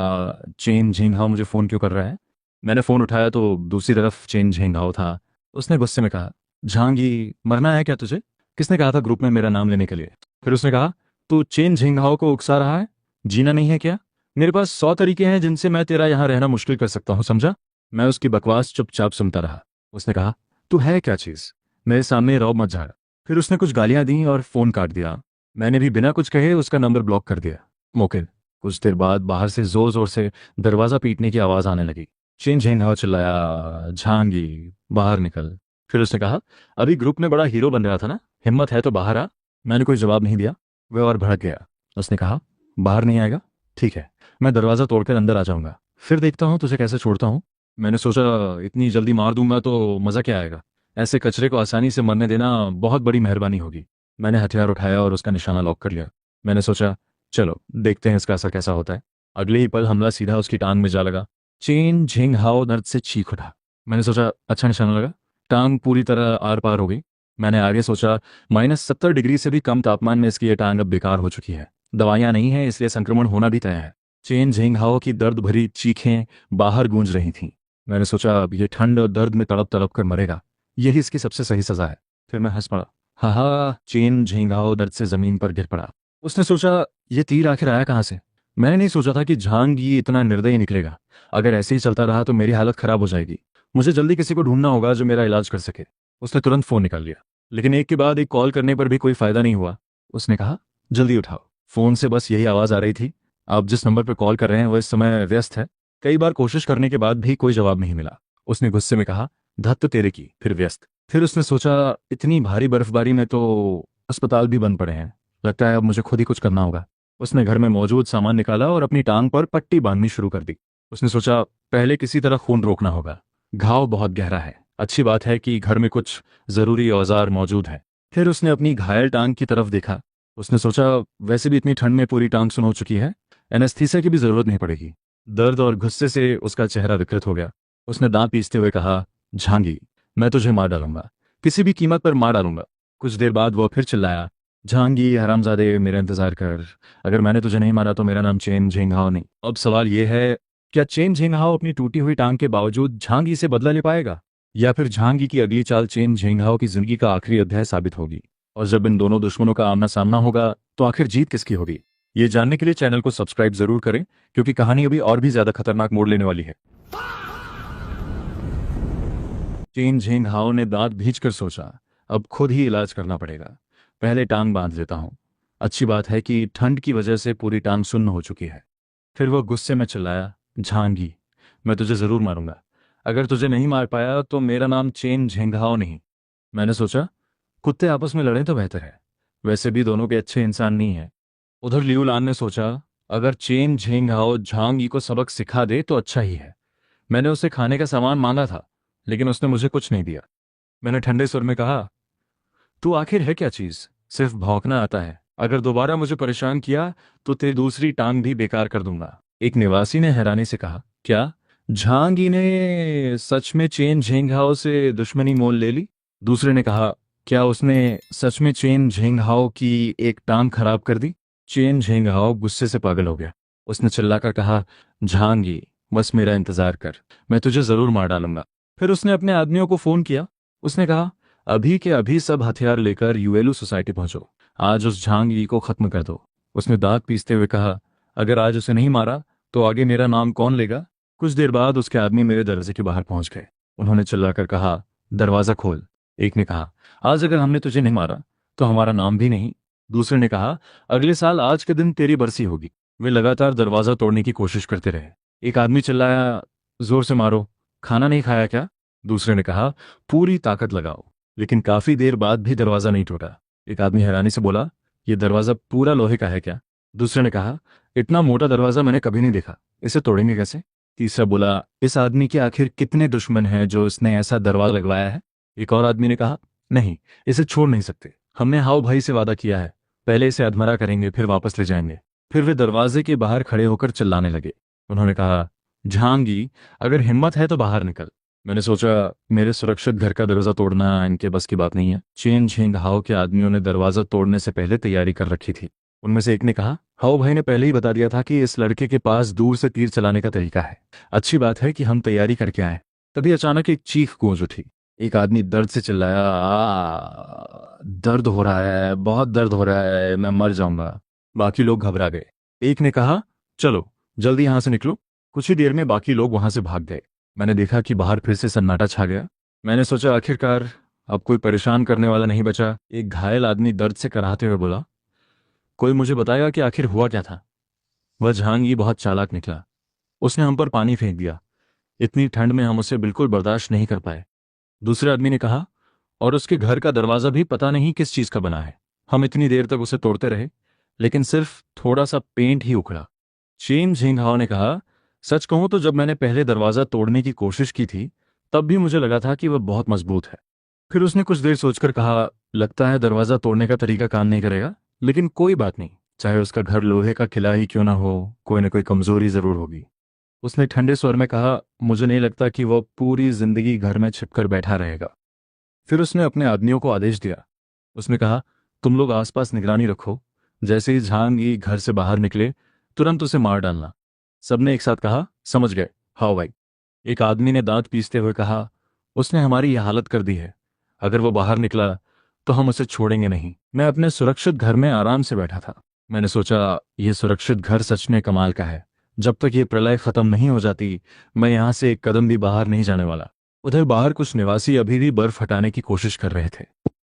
चेन झिंगहाओ मुझे फोन क्यों कर रहा है? मैंने फोन उठाया तो दूसरी तरफ चेन झिंगहाओ था। उसने गुस्से में कहा झांगी मरना है क्या तुझे? किसने कहा था ग्रुप में मेरा नाम लेने के लिए? फिर उसने कहा तू चेन झिंगहाओ को उकसा रहा है, जीना नहीं है क्या? मेरे पास 100 तरीके हैं जिनसे मैं तेरा यहाँ रहना मुश्किल कर सकता हूँ, समझा? मैं उसकी बकवास चुपचाप सुनता रहा। उसने कहा तू है क्या चीज, मेरे सामने रौब मत झाड़। फिर उसने कुछ गालियां दी और फोन काट दिया। मैंने भी बिना कुछ कहे उसका नंबर ब्लॉक कर दिया। मोकिल। कुछ देर बाद बाहर से जोर जोर से दरवाजा पीटने की आवाज आने लगी। चेन झेंगाओ चिल्लाया झांगी बाहर निकल। फिर उसने कहा अभी ग्रुप में बड़ा हीरो बन रहा था ना, हिम्मत है तो बाहर आ। मैंने कोई जवाब नहीं दिया। वह और भड़क गया। उसने कहा बाहर नहीं आएगा? ठीक है, मैं दरवाजा तोड़कर अंदर आ जाऊंगा, फिर देखता हूँ तुझे कैसे छोड़ता हूँ। मैंने सोचा इतनी जल्दी मार दूंगा तो मजा क्या आएगा, ऐसे कचरे को आसानी से मरने देना बहुत बड़ी मेहरबानी होगी। मैंने हथियार उठाया और उसका निशाना लॉक कर लिया। मैंने सोचा चलो देखते हैं इसका असर कैसा होता है। अगले ही पल हमला सीधा उसकी टांग में जा लगा। चेन झिंग हाओ दर्द से चीख उठा। मैंने सोचा अच्छा निशाना लगा। टांग पूरी तरह आर पार हो गई। मैंने आगे सोचा -70 डिग्री से भी कम तापमान में इसकी ये टांग अब बेकार हो चुकी है। दवाइयां नहीं है इसलिए संक्रमण होना भी तय है। चेन झिंगहाओ की दर्द भरी चीखें बाहर गूंज रही थीं। मैंने सोचा अब ये ठंड और दर्द में तड़प तड़प कर मरेगा, यही इसकी सबसे सही सजा है। फिर मैं हंस पड़ा। हा हा। चेन झिंगहाओ दर्द से जमीन पर गिर पड़ा। उसने सोचा ये तीर आखिर आया कहाँ से? मैंने नहीं सोचा था कि झांग ये इतना निर्दयी निकलेगा। अगर ऐसे ही चलता रहा तो मेरी हालत खराब हो जाएगी। मुझे जल्दी किसी को ढूंढना होगा जो मेरा इलाज कर सके। उसने तुरंत फोन निकाल लिया, लेकिन एक के बाद एक कॉल करने पर भी कोई फायदा नहीं हुआ। उसने कहा जल्दी उठाओ। फोन से बस यही आवाज आ रही थी, आप जिस नंबर पर कॉल कर रहे हैं वह इस समय व्यस्त है। कई बार कोशिश करने के बाद भी कोई जवाब नहीं मिला। उसने गुस्से में कहा धत तेरे की, फिर व्यस्त। फिर उसने सोचा इतनी भारी बर्फबारी में तो अस्पताल भी बंद पड़े हैं, लगता है अब मुझे खुद ही कुछ करना होगा। उसने घर में मौजूद सामान निकाला और अपनी टांग पर पट्टी बांधनी शुरू कर दी। उसने सोचा पहले किसी तरह खून रोकना होगा, घाव बहुत गहरा है। अच्छी बात है कि घर में कुछ जरूरी औजार मौजूद है। फिर उसने अपनी घायल टांग की तरफ देखा। उसने सोचा वैसे भी इतनी ठंड में पूरी टांग सुन हो चुकी है, एनेस्थीसिया की भी जरूरत नहीं पड़ेगी। दर्द और गुस्से से उसका चेहरा विकृत हो गया। उसने दांत पीसते हुए कहा झांगी मैं तुझे मार डालूंगा, किसी भी कीमत पर मार डालूंगा। कुछ देर बाद वो फिर चिल्लाया झांगी हरामजादे मेरा इंतजार कर, अगर मैंने तुझे नहीं मारा तो मेरा नाम चेन झिंगहाओ नहीं। अब सवाल यह है क्या चेन झिंगहाओ अपनी टूटी हुई टांग के बावजूद झांगी से बदला ले पाएगा, या फिर झांगी की अगली चाल चेन झिंगहाओ की जिंदगी का आखिरी अध्याय साबित होगी। और जब इन दोनों दुश्मनों का आमना सामना होगा तो आखिर जीत किसकी होगी, ये जानने के लिए चैनल को सब्सक्राइब जरूर करें, क्योंकि कहानी अभी और भी ज्यादा खतरनाक मोड़ लेने वाली है। चेन झिंगहाओ ने दांत भींचकर सोचा अब खुद ही इलाज करना पड़ेगा। पहले टांग बांध लेता हूँ। अच्छी बात है कि ठंड की वजह से पूरी टांग सुन्न हो चुकी है। फिर वो गुस्से में चिल्लाया झांगी मैं तुझे जरूर मारूंगा, अगर तुझे नहीं मार पाया तो मेरा नाम चेन झिंगहाओ नहीं। मैंने सोचा कुत्ते आपस में लड़े तो बेहतर है, वैसे भी दोनों के अच्छे इंसान नहीं है। उधर लियू लान ने सोचा अगर चेन झिंगहाओ झांगी को सबक सिखा दे तो अच्छा ही है। मैंने उसे खाने का सामान मांगा था, लेकिन उसने मुझे कुछ नहीं दिया। मैंने ठंडे सुर में कहा, तू आखिर है क्या चीज? सिर्फ भौंकना आता है। अगर दोबारा मुझे परेशान किया तो तेरी दूसरी टांग भी बेकार कर दूंगा। एक निवासी ने हैरानी से कहा, क्या झांगी ने सच में चेन झेंगहाओ से दुश्मनी मोल ले ली? दूसरे ने कहा, क्या उसने सच में चेन झेंगहाओ की एक टांग खराब कर दी? चेन झेंगहाओ गुस्से से पागल हो गया। उसने चिल्लाकर कहा, झांगी, बस मेरा इंतजार कर, मैं तुझे जरूर मार डालूंगा। फिर उसने अपने आदमियों को फोन किया। उसने कहा, अभी के अभी सब हथियार लेकर यूएलयू सोसाइटी पहुंचो। आज उस झांगी को खत्म कर दो। उसने दांत पीसते हुए कहा, अगर आज उसे नहीं मारा तो आगे मेरा नाम कौन लेगा? कुछ देर बाद उसके आदमी मेरे दरवाजे के बाहर पहुंच गए। उन्होंने चिल्लाकर कहा, दरवाजा खोल। एक ने कहा, आज अगर हमने तुझे नहीं मारा तो हमारा नाम भी नहीं। दूसरे ने कहा, अगले साल आज के दिन तेरी बरसी होगी। वे लगातार दरवाजा तोड़ने की कोशिश करते रहे। एक आदमी चिल्लाया, जोर से मारो, खाना नहीं खाया क्या? दूसरे ने कहा, पूरी ताकत लगाओ। लेकिन काफी देर बाद भी दरवाजा नहीं टूटा। एक आदमी हैरानी से बोला, यह दरवाजा पूरा लोहे का है क्या? दूसरे ने कहा, इतना मोटा दरवाजा मैंने कभी नहीं देखा, इसे तोड़ेंगे कैसे? तीसरा बोला, इस आदमी के आखिर कितने दुश्मन हैं जो इसने ऐसा दरवाजा लगवाया है? एक और आदमी ने कहा, नहीं, इसे छोड़ नहीं सकते। हमने हाउ भाई से वादा किया है, पहले इसे अधमरा करेंगे फिर वापस ले जाएंगे। फिर वे दरवाजे के बाहर खड़े होकर चिल्लाने लगे। उन्होंने कहा, झांगी, अगर हिम्मत है तो बाहर निकल। मैंने सोचा, मेरे सुरक्षित घर का दरवाजा तोड़ना इनके बस की बात नहीं है। चेन झेंग हाओ के आदमियों ने दरवाजा तोड़ने से पहले तैयारी कर रखी थी। उनमें से एक ने कहा, हाओ भाई ने पहले ही बता दिया था कि इस लड़के के पास दूर से तीर चलाने का तरीका है। अच्छी बात है कि हम तैयारी करके आए। तभी अचानक एक चीख गूंज उठी। एक आदमी दर्द से चिल्लाया, दर्द हो रहा है, बहुत दर्द हो रहा है, मैं मर जाऊंगा। बाकी लोग घबरा गए। एक ने कहा, चलो जल्दी यहां से निकलो। कुछ ही देर में बाकी लोग वहां से भाग गए। मैंने देखा कि बाहर फिर से सन्नाटा छा गया। मैंने सोचा, आखिरकार अब कोई परेशान करने वाला नहीं बचा। एक घायल आदमी दर्द से कराहते हुए बोला, कोई मुझे बताएगा कि आखिर हुआ क्या था? वह झांगी बहुत चालाक निकला। उसने हम पर पानी फेंक दिया। इतनी ठंड में हम उसे बिल्कुल बर्दाश्त नहीं कर पाए। दूसरे आदमी ने कहा, और उसके घर का दरवाजा भी पता नहीं किस चीज का बना है। हम इतनी देर तक उसे तोड़ते रहे, लेकिन सिर्फ थोड़ा सा पेंट ही उखड़ा। चेन झिंगहाओ ने कहा, सच कहूं तो जब मैंने पहले दरवाजा तोड़ने की कोशिश की थी तब भी मुझे लगा था कि वह बहुत मजबूत है। फिर उसने कुछ देर सोचकर कहा, लगता है दरवाजा तोड़ने का तरीका काम नहीं करेगा, लेकिन कोई बात नहीं, चाहे उसका घर लोहे का किला ही क्यों ना हो, कोई ना कोई कमजोरी जरूर होगी। उसने ठंडे स्वर में कहा, मुझे नहीं लगता कि वह पूरी जिंदगी घर में छिपकर बैठा रहेगा। फिर उसने अपने आदमियों को आदेश दिया। उसने कहा, तुम लोग आसपास निगरानी रखो, जैसे ही झांग ये घर से बाहर निकले तुरंत उसे मार डालना। सबने एक साथ कहा, समझ गए हाँ भाई। एक आदमी ने दांत पीसते हुए कहा, उसने हमारी यह हालत कर दी है, अगर वो बाहर निकला तो हम उसे छोड़ेंगे नहीं। मैं अपने सुरक्षित घर में आराम से बैठा था। मैंने सोचा, यह सुरक्षित घर सच में कमाल का है। जब तक ये प्रलय खत्म नहीं हो जाती मैं यहां से एक कदम भी बाहर नहीं जाने वाला। उधर बाहर कुछ निवासी अभी भी बर्फ हटाने की कोशिश कर रहे थे।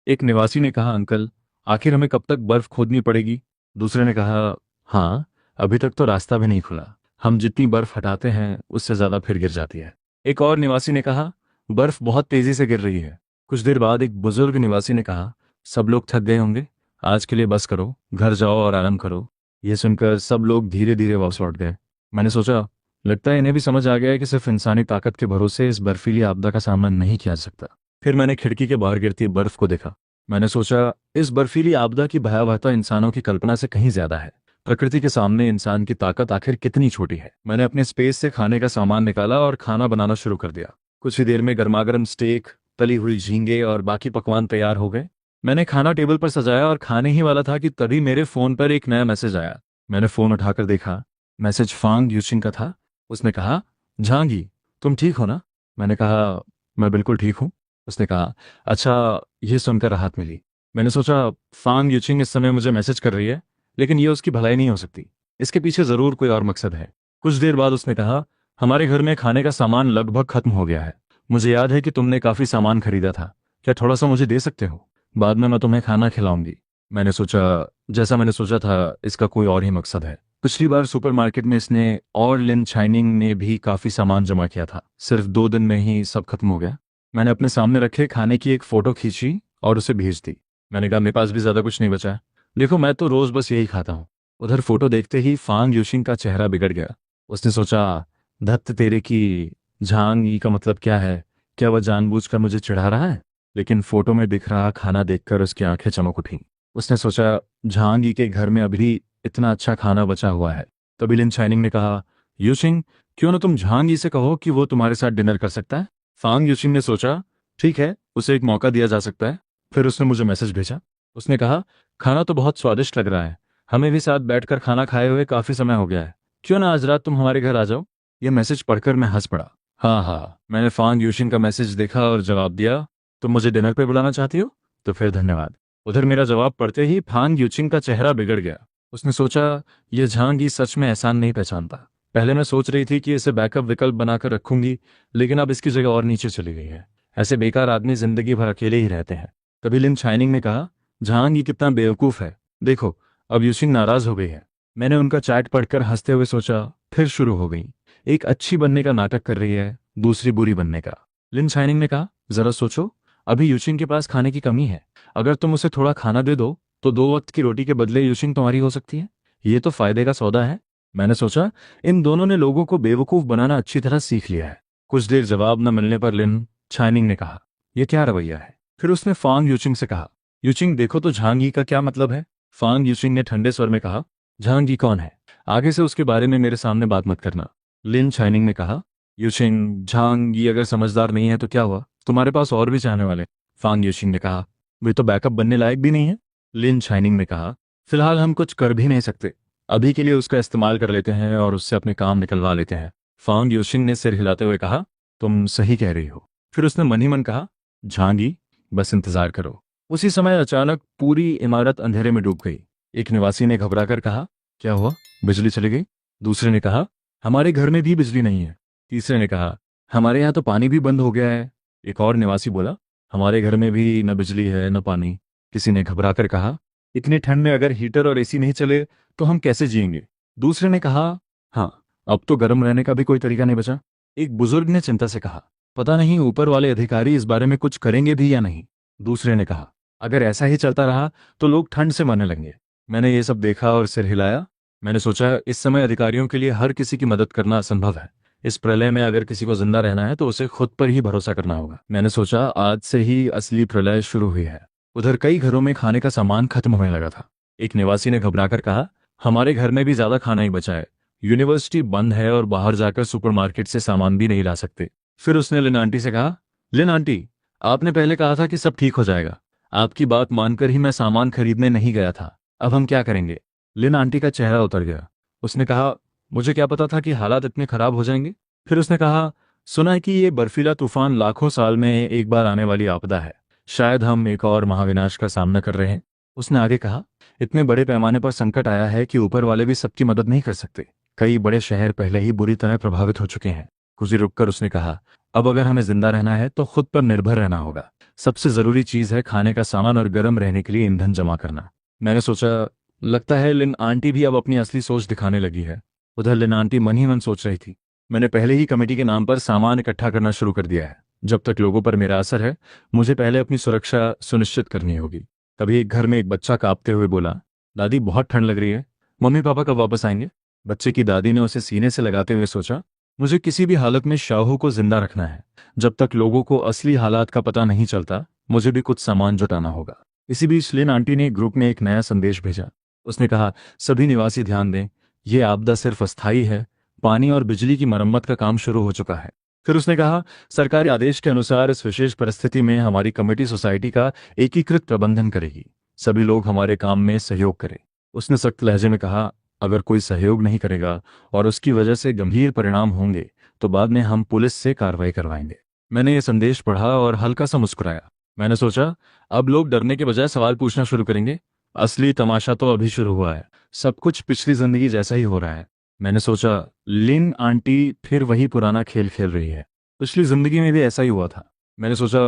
एक निवासी ने कहा, अंकल, आखिर हमें कब तक बर्फ खोदनी पड़ेगी? दूसरे ने कहा, हाँ, अभी तक तो रास्ता भी नहीं खुला। हम जितनी बर्फ हटाते हैं उससे ज्यादा फिर गिर जाती है। एक और निवासी ने कहा, बर्फ बहुत तेजी से गिर रही है। कुछ देर बाद एक बुजुर्ग निवासी ने कहा, सब लोग थक गए होंगे, आज के लिए बस करो, घर जाओ और आराम करो। यह सुनकर सब लोग धीरे धीरे वापस लौट गए। मैंने सोचा, लगता है इन्हें भी समझ आ गया है कि सिर्फ इंसानी ताकत के भरोसे इस बर्फीली आपदा का सामना नहीं किया जा सकता। फिर मैंने खिड़की के बाहर गिरती बर्फ को देखा। मैंने सोचा, इस बर्फीली आपदा की भयावहता इंसानों की कल्पना से कहीं ज्यादा है। प्रकृति के सामने इंसान की ताकत आखिर कितनी छोटी है। मैंने अपने स्पेस से खाने का सामान निकाला और खाना बनाना शुरू कर दिया। कुछ ही देर में गर्मागर्म स्टेक, तली हुई झींगे और बाकी पकवान तैयार हो गए। मैंने खाना टेबल पर सजाया और खाने ही वाला था कि तभी मेरे फोन पर एक नया मैसेज आया। मैंने फोन उठाकर देखा। मैसेज फांग यूचिंग का था। उसने कहा, झांगी, तुम ठीक हो ना? मैंने कहा, मैं बिल्कुल ठीक हूँ। उसने कहा, अच्छा, यह सुनकर राहत मिली। मैंने सोचा, फांग यूचिंग इस समय मुझे मैसेज कर रही है, लेकिन यह उसकी भलाई नहीं हो सकती। इसके पीछे जरूर कोई और मकसद है। कुछ देर बाद उसने कहा, हमारे घर में खाने का सामान लगभग खत्म हो गया है। मुझे याद है कि तुमने काफी सामान खरीदा था, क्या थोड़ा सा मुझे दे सकते हो? बाद में मैं तुम्हें खाना खिलाऊंगी। मैंने सोचा, जैसा मैंने सोचा था, इसका कोई और ही मकसद है। पिछली बार सुपरमार्केट में इसने और लिन शाइनिंग ने भी काफी सामान जमा किया था, सिर्फ 2 दिन में ही सब खत्म हो गया। मैंने अपने सामने रखे खाने की एक फोटो खींची और उसे भेज दी। मैंने कहा, मेरे पास भी ज्यादा कुछ नहीं बचा है, देखो मैं तो रोज बस यही खाता हूँ। उधर फोटो देखते ही फांग यूशिंग का चेहरा बिगड़ गया। उसने सोचा, धत्त तेरे की, झांग ई का मतलब क्या है? क्या वह जानबूझकर मुझे चिढ़ा रहा है? लेकिन फोटो में दिख रहा खाना देखकर उसकी आंखें चमक उठीं। उसने सोचा, जहांगी के घर में अभी इतना अच्छा खाना बचा हुआ है। तभी लिन शाइनिंग ने कहा, यूशिंग, क्यों ना तुम जहांगी से कहो कि वो तुम्हारे साथ डिनर कर सकता है। फांग यूशिंग ने सोचा, ठीक है, उसे एक मौका दिया जा सकता है। फिर उसने मुझे मैसेज भेजा। उसने कहा, खाना तो बहुत स्वादिष्ट लग रहा है, हमें भी साथ बैठकर खाना खाए हुए काफी समय हो गया है, क्यों ना आज रात तुम हमारे घर आ जाओ। यह मैसेज पढ़कर मैं हंस पड़ा। हाँ हाँ, मैंने फांग यूशिंग का मैसेज देखा और जवाब दिया, तुम मुझे डिनर पे बुलाना चाहती हो? तो फिर धन्यवाद। उधर मेरा जवाब पढ़ते ही फांग यूचिंग का चेहरा बिगड़ गया। उसने सोचा, यह झांगी सच में एहसान नहीं पहचानता। पहले मैं सोच रही थी कि इसे बैकअप विकल्प बनाकर रखूंगी, लेकिन अब इसकी जगह और नीचे चली गई है। ऐसे बेकार आदमी जिंदगी भर अकेले ही रहते हैं। तभी लिन शाइनिंग ने कहा, झांग ये कितना बेवकूफ है, देखो अब यूशिंग नाराज हो गई है। मैंने उनका चैट पढ़कर हंसते हुए सोचा, फिर शुरू हो गई। एक अच्छी बनने का नाटक कर रही है, दूसरी बुरी बनने का। लिन शाइनिंग ने कहा, जरा सोचो, अभी यूशिंग के पास खाने की कमी है। अगर तुम उसे थोड़ा खाना दे दो तो 2 वक्त की रोटी के बदले यूशिंग तुम्हारी हो सकती है। ये तो फायदे का सौदा है। मैंने सोचा, इन दोनों ने लोगों को बेवकूफ बनाना अच्छी तरह सीख लिया है। कुछ देर जवाब न मिलने पर लिन शाइनिंग ने कहा, यह क्या रवैया है? फिर उसने फांग यूचिंग से कहा, यूचिंग देखो तो झांगी का क्या मतलब है? फांग यूचिंग ने ठंडे स्वर में कहा, झांगी कौन है? आगे से उसके बारे में मेरे सामने बात मत करना। लिन शाइनिंग ने कहा, यूचिंग, झांगी अगर समझदार नहीं है तो क्या हुआ, तुम्हारे पास और भी चाहने वाले। फांग यूचिंग ने कहा, वे तो बैकअप बनने लायक भी नहीं है। लिन शाइनिंग ने कहा, फिलहाल हम कुछ कर भी नहीं सकते, अभी के लिए उसका इस्तेमाल कर लेते हैं और उससे अपने काम निकलवा लेते हैं। फांग यूशिंग ने सिर हिलाते हुए कहा, तुम सही कह रही हो। फिर उसने मन ही मन कहा, झांगी बस इंतजार करो। उसी समय अचानक पूरी इमारत अंधेरे में डूब गई। एक निवासी ने घबराकर कहा, क्या हुआ, बिजली चली गई? दूसरे ने कहा, हमारे घर में भी बिजली नहीं है। तीसरे ने कहा, हमारे यहाँ तो पानी भी बंद हो गया है। एक और निवासी बोला, हमारे घर में भी न बिजली है न पानी। किसी ने घबराकर कहा, इतनी ठंड में अगर हीटर और एसी नहीं चले तो हम कैसे जिएंगे? दूसरे ने कहा, हाँ, अब तो गर्म रहने का भी कोई तरीका नहीं बचा। एक बुजुर्ग ने चिंता से कहा, पता नहीं ऊपर वाले अधिकारी इस बारे में कुछ करेंगे भी या नहीं। दूसरे ने कहा, अगर ऐसा ही चलता रहा तो लोग ठंड से मरने लगेंगे। मैंने ये सब देखा और सिर हिलाया। मैंने सोचा, इस समय अधिकारियों के लिए हर किसी की मदद करना असंभव है। इस प्रलय में अगर किसी को जिंदा रहना है तो उसे खुद पर ही भरोसा करना होगा। मैंने सोचा, आज से ही असली प्रलय शुरू हुई है। उधर कई घरों में खाने का सामान खत्म होने लगा था। एक निवासी ने घबराकर कहा, हमारे घर में भी ज्यादा खाना ही बचा है। यूनिवर्सिटी बंद है और बाहर जाकर सुपरमार्केट से सामान भी नहीं ला सकते। फिर उसने लिन आंटी से कहा, लिन आंटी, आपने पहले कहा था कि सब ठीक हो जाएगा। आपकी बात मानकर ही मैं सामान खरीदने नहीं गया था। अब हम क्या करेंगे? लिन आंटी का चेहरा उतर गया। उसने कहा, मुझे क्या पता था कि हालात इतने खराब हो जाएंगे। फिर उसने कहा, सुना है कि ये बर्फीला तूफान लाखों साल में एक बार आने वाली आपदा है। शायद हम एक और महाविनाश का सामना कर रहे हैं। उसने आगे कहा, इतने बड़े पैमाने पर संकट आया है कि ऊपर वाले भी सबकी मदद नहीं कर सकते। कई बड़े शहर पहले ही बुरी तरह प्रभावित हो चुके हैं। कुछ देर रुककर उसने कहा, अब अगर हमें जिंदा रहना है तो खुद पर निर्भर रहना होगा। सबसे जरूरी चीज है खाने का सामान और गर्म रहने के लिए ईंधन जमा करना। मैंने सोचा, लगता है लिन आंटी भी अब अपनी असली सोच दिखाने लगी है। उधर लिन आंटी मन ही मन सोच रही थी, मैंने पहले ही कमेटी के नाम पर सामान इकट्ठा करना शुरू कर दिया है। जब तक लोगों पर मेरा असर है, मुझे पहले अपनी सुरक्षा सुनिश्चित करनी होगी। तभी एक घर में एक बच्चा कांपते हुए बोला, दादी बहुत ठंड लग रही है, मम्मी पापा कब वापस आएंगे? बच्चे की दादी ने उसे सीने से लगाते हुए सोचा, मुझे किसी भी हालत में शाहू को जिंदा रखना है। जब तक लोगों को असली हालात का पता नहीं चलता, मुझे भी कुछ सामान जुटाना होगा। इसी बीच लिन आंटी ने ग्रुप में एक नया संदेश भेजा। उसने कहा, सभी निवासी ध्यान दें, यह आपदा सिर्फ अस्थायी है। पानी और बिजली की मरम्मत का काम शुरू हो चुका है। फिर उसने कहा, सरकारी आदेश के अनुसार इस विशेष परिस्थिति में हमारी कमेटी सोसाइटी का एकीकृत प्रबंधन करेगी। सभी लोग हमारे काम में सहयोग करें। उसने सख्त लहजे में कहा, अगर कोई सहयोग नहीं करेगा और उसकी वजह से गंभीर परिणाम होंगे तो बाद में हम पुलिस से कार्रवाई करवाएंगे। मैंने ये संदेश पढ़ा और हल्का सा मुस्कुराया। मैंने सोचा, अब लोग डरने के बजाय सवाल पूछना शुरू करेंगे। असली तमाशा तो अभी शुरू हुआ है। सब कुछ पिछली जिंदगी जैसा ही हो रहा है। मैंने सोचा, लिन आंटी फिर वही पुराना खेल खेल रही है। पिछली जिंदगी में भी ऐसा ही हुआ था। मैंने सोचा,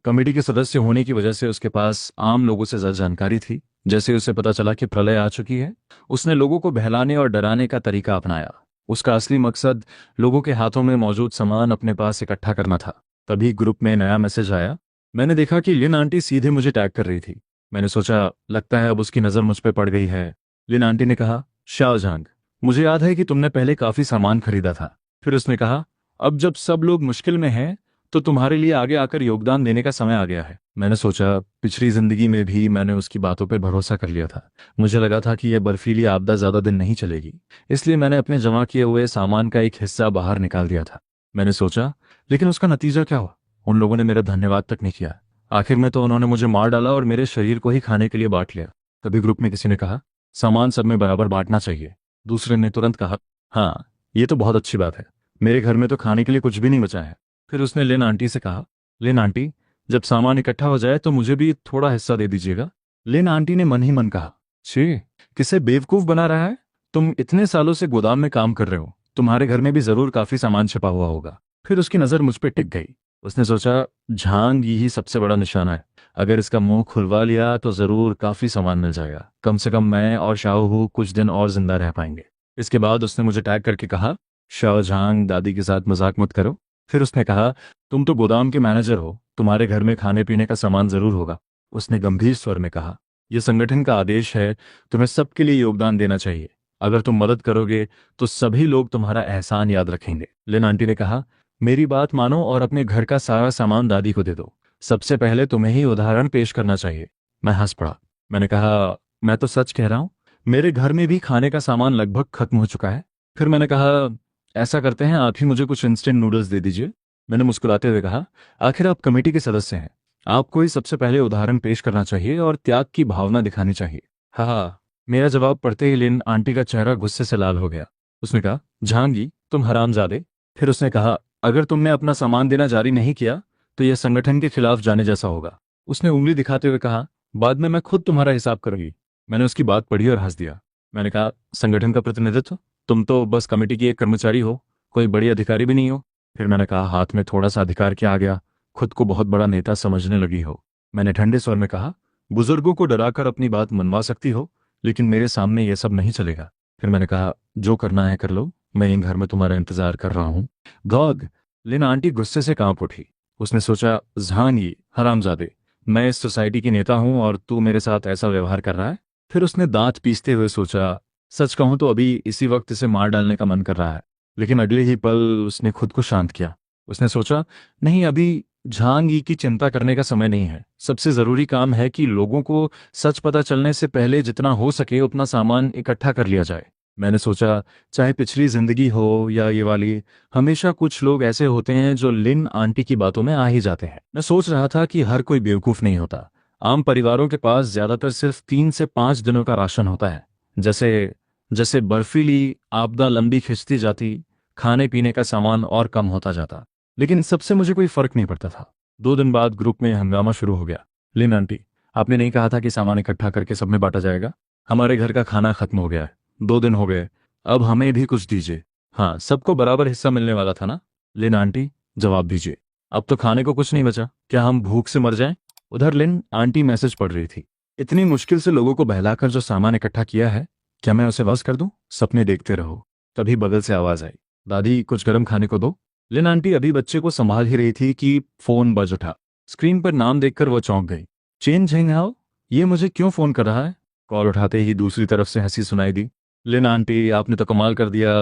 कमेटी के सदस्य होने की वजह से उसके पास आम लोगों से ज्यादा जानकारी थी। जैसे उसे पता चला कि प्रलय आ चुकी है, उसने लोगों को बहलाने और डराने का तरीका अपनाया। उसका असली मकसद लोगों के हाथों में मौजूद सामान अपने पास इकट्ठा करना था। तभी ग्रुप में नया मैसेज आया। मैंने देखा कि लिन आंटी सीधे मुझे टैग कर रही थी। मैंने सोचा, लगता है अब उसकी नजर मुझ पर पड़ गई है। लिन आंटी ने कहा, शाहजहां, मुझे याद है कि तुमने पहले काफी सामान खरीदा था। फिर उसने कहा, अब जब सब लोग मुश्किल में हैं तो तुम्हारे लिए आगे आकर योगदान देने का समय आ गया है। मैंने सोचा पिछली जिंदगी में भी मैंने उसकी बातों पर भरोसा कर लिया था। मुझे लगा था कि यह बर्फीली आपदा ज्यादा दिन नहीं चलेगी, इसलिए मैंने अपने जमा किए हुए सामान का एक हिस्सा बाहर निकाल दिया था। मैंने सोचा, लेकिन उसका नतीजा क्या हुआ? उन लोगों ने मेरा धन्यवाद तक नहीं किया। आखिर में तो उन्होंने मुझे मार डाला और मेरे शरीर को ही खाने के लिए बांट लिया। तभी ग्रुप में किसी ने कहा, सामान सब में बराबर बांटना चाहिए। दूसरे ने तुरंत कहा, हाँ, ये तो बहुत अच्छी बात है, मेरे घर में तो खाने के लिए कुछ भी नहीं बचा है। फिर उसने लिन आंटी से कहा, लिन आंटी, जब सामान इकट्ठा हो जाए तो मुझे भी थोड़ा हिस्सा दे दीजिएगा। लिन आंटी ने मन ही मन कहा, छी, किसे बेवकूफ बना रहा है? तुम इतने सालों से गोदाम में काम कर रहे हो, तुम्हारे घर में भी जरूर काफी सामान छिपा हुआ होगा। फिर उसकी नजर मुझ पर टिक गई। उसने सोचा, झांग यही सबसे बड़ा निशाना है, अगर इसका मुंह खुलवा लिया तो जरूर काफी सामान मिल जाएगा। कम से कम मैं और शाहू कुछ दिन और जिंदा रह पाएंगे। इसके बाद उसने मुझे टैग करके कहा, शाहजहां, दादी के साथ मजाक मत करो। फिर उसने कहा, तुम तो गोदाम के मैनेजर हो, तुम्हारे घर में खाने पीने का सामान जरूर होगा। उसने गंभीर स्वर में कहा, यह संगठन का आदेश है, तुम्हें सबके लिए योगदान देना चाहिए। अगर तुम मदद करोगे तो सभी लोग तुम्हारा एहसान याद रखेंगे। लिन आंटी ने कहा, मेरी बात मानो और अपने घर का सारा सामान दादी को दे दो। सबसे पहले तुम्हें ही उदाहरण पेश करना चाहिए। मैं हंस पड़ा। मैंने कहा, मैं तो सच कह रहा हूँ, मेरे घर में भी खाने का सामान लगभग खत्म हो चुका है। फिर मैंने कहा, ऐसा करते हैं, आप ही मुझे कुछ इंस्टेंट नूडल्स दे दीजिए। मैंने मुस्कुराते हुए कहा, आखिर आप कमेटी के सदस्य हैं, आपको ही सबसे पहले उदाहरण पेश करना चाहिए और त्याग की भावना दिखानी चाहिए। हाँ, मेरा जवाब पढ़ते ही लिन आंटी का चेहरा गुस्से से लाल हो गया। उसने कहा, झांगी, तुम हरामजादे। फिर उसने कहा, अगर तुमने अपना सामान देना जारी नहीं किया तो यह संगठन के खिलाफ जाने जैसा होगा। उसने उंगली दिखाते हुए कहा, बाद में मैं खुद तुम्हारा हिसाब करूंगी। मैंने उसकी बात पढ़ी और हंस दिया। मैंने कहा, संगठन का प्रतिनिधित्व? तुम तो बस कमेटी की एक कर्मचारी हो, कोई बड़ी अधिकारी भी नहीं हो। फिर मैंने कहा, हाथ में थोड़ा सा अधिकार क्या आ गया, खुद को बहुत बड़ा नेता समझने लगी हो। मैंने ठंडे स्वर में कहा, बुजुर्गों को डराकर अपनी बात मनवा सकती हो, लेकिन मेरे सामने यह सब नहीं चलेगा। फिर मैंने कहा, जो करना है कर लो, मैं इन घर में तुम्हारा इंतजार कर रहा हूँ। गॉग! लिन आंटी गुस्से से कांप उठी। उसने सोचा, झांगी, हरामजादे, मैं इस सोसाइटी की नेता हूं और तू मेरे साथ ऐसा व्यवहार कर रहा है? फिर उसने दांत पीसते हुए सोचा, सच कहूं तो अभी इसी वक्त इसे मार डालने का मन कर रहा है। लेकिन अगले ही पल उसने खुद को शांत किया। उसने सोचा, नहीं, अभी झांगी की चिंता करने का समय नहीं है। सबसे जरूरी काम है कि लोगों को सच पता चलने से पहले जितना हो सके उतना सामान इकट्ठा कर लिया जाए। मैंने सोचा, चाहे पिछली जिंदगी हो या ये वाली, हमेशा कुछ लोग ऐसे होते हैं जो लिन आंटी की बातों में आ ही जाते हैं। मैं सोच रहा था कि हर कोई बेवकूफ नहीं होता। आम परिवारों के पास ज्यादातर सिर्फ 3 से 5 दिनों का राशन होता है। जैसे जैसे बर्फीली आपदा लंबी खिंचती जाती, खाने पीने का सामान और कम होता जाता। लेकिन सबसे मुझे कोई फर्क नहीं पड़ता था। 2 दिन बाद ग्रुप में हंगामा शुरू हो गया। लिन आंटी, आपने नहीं कहा था कि सामान इकट्ठा करके सब में बांटा जाएगा? हमारे घर का खाना खत्म हो गया है, 2 दिन हो गए, अब हमें भी कुछ दीजिए। हाँ, सबको बराबर हिस्सा मिलने वाला था ना? लिन आंटी, जवाब दीजिए, अब तो खाने को कुछ नहीं बचा, क्या हम भूख से मर जाएं? उधर लिन आंटी मैसेज पढ़ रही थी। इतनी मुश्किल से लोगों को बहलाकर जो सामान इकट्ठा किया है, क्या मैं उसे वापस कर दूं? सपने देखते रहो। तभी बगल से आवाज आई, दादी, कुछ गर्म खाने को दो। लिन आंटी अभी बच्चे को संभाल ही रही थी कि फोन बज उठा। स्क्रीन पर नाम देखकर वो चौंक गई। चेन झेंगहाओ, ये मुझे क्यों फोन कर रहा है? कॉल उठाते ही दूसरी तरफ से हंसी सुनाई दी। लिन आंटी, आपने तो कमाल कर दिया,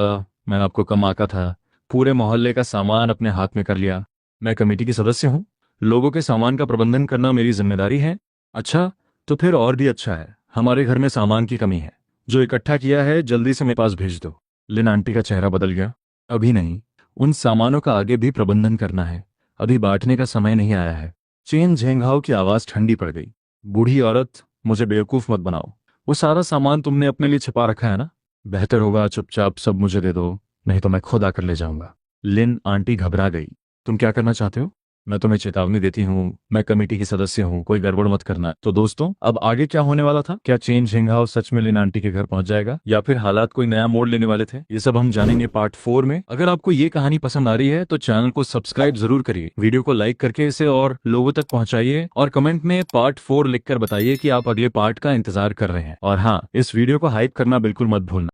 मैं आपको कम आका था, पूरे मोहल्ले का सामान अपने हाथ में कर लिया। मैं कमेटी की सदस्य हूँ, लोगों के सामान का प्रबंधन करना मेरी जिम्मेदारी है। अच्छा, तो फिर और भी अच्छा है, हमारे घर में सामान की कमी है, जो इकट्ठा किया है जल्दी से मेरे पास भेज दो। लिन आंटी का चेहरा बदल गया। अभी नहीं, उन सामानों का आगे भी प्रबंधन करना है, अभी बांटने का समय नहीं आया है। चेन झेंघाओ की आवाज ठंडी पड़ गई। बूढ़ी औरत, मुझे बेवकूफ मत बनाओ, वो सारा सामान तुमने अपने लिए छिपा रखा है ना? बेहतर होगा चुपचाप सब मुझे दे दो, नहीं तो मैं खुद आकर ले जाऊंगा। लिन आंटी घबरा गई। तुम क्या करना चाहते हो? मैं तुम्हें चेतावनी देती हूँ, मैं कमेटी की सदस्य हूँ, कोई गड़बड़ मत करना। तो दोस्तों, अब आगे क्या होने वाला था? क्या चेन झिंगाओ सच में लिन आंटी के घर पहुंच जाएगा, या फिर हालात कोई नया मोड़ लेने वाले थे? ये सब हम जानेंगे पार्ट 4 में। अगर आपको ये कहानी पसंद आ रही है तो चैनल को सब्सक्राइब जरूर करिए, वीडियो को लाइक करके इसे और लोगों तक पहुंचाइए, और कमेंट में पार्ट 4 लिखकर बताइए कि आप अगले पार्ट का इंतजार कर रहे हैं। और हाँ, इस वीडियो को हाइप करना बिल्कुल मत भूलना।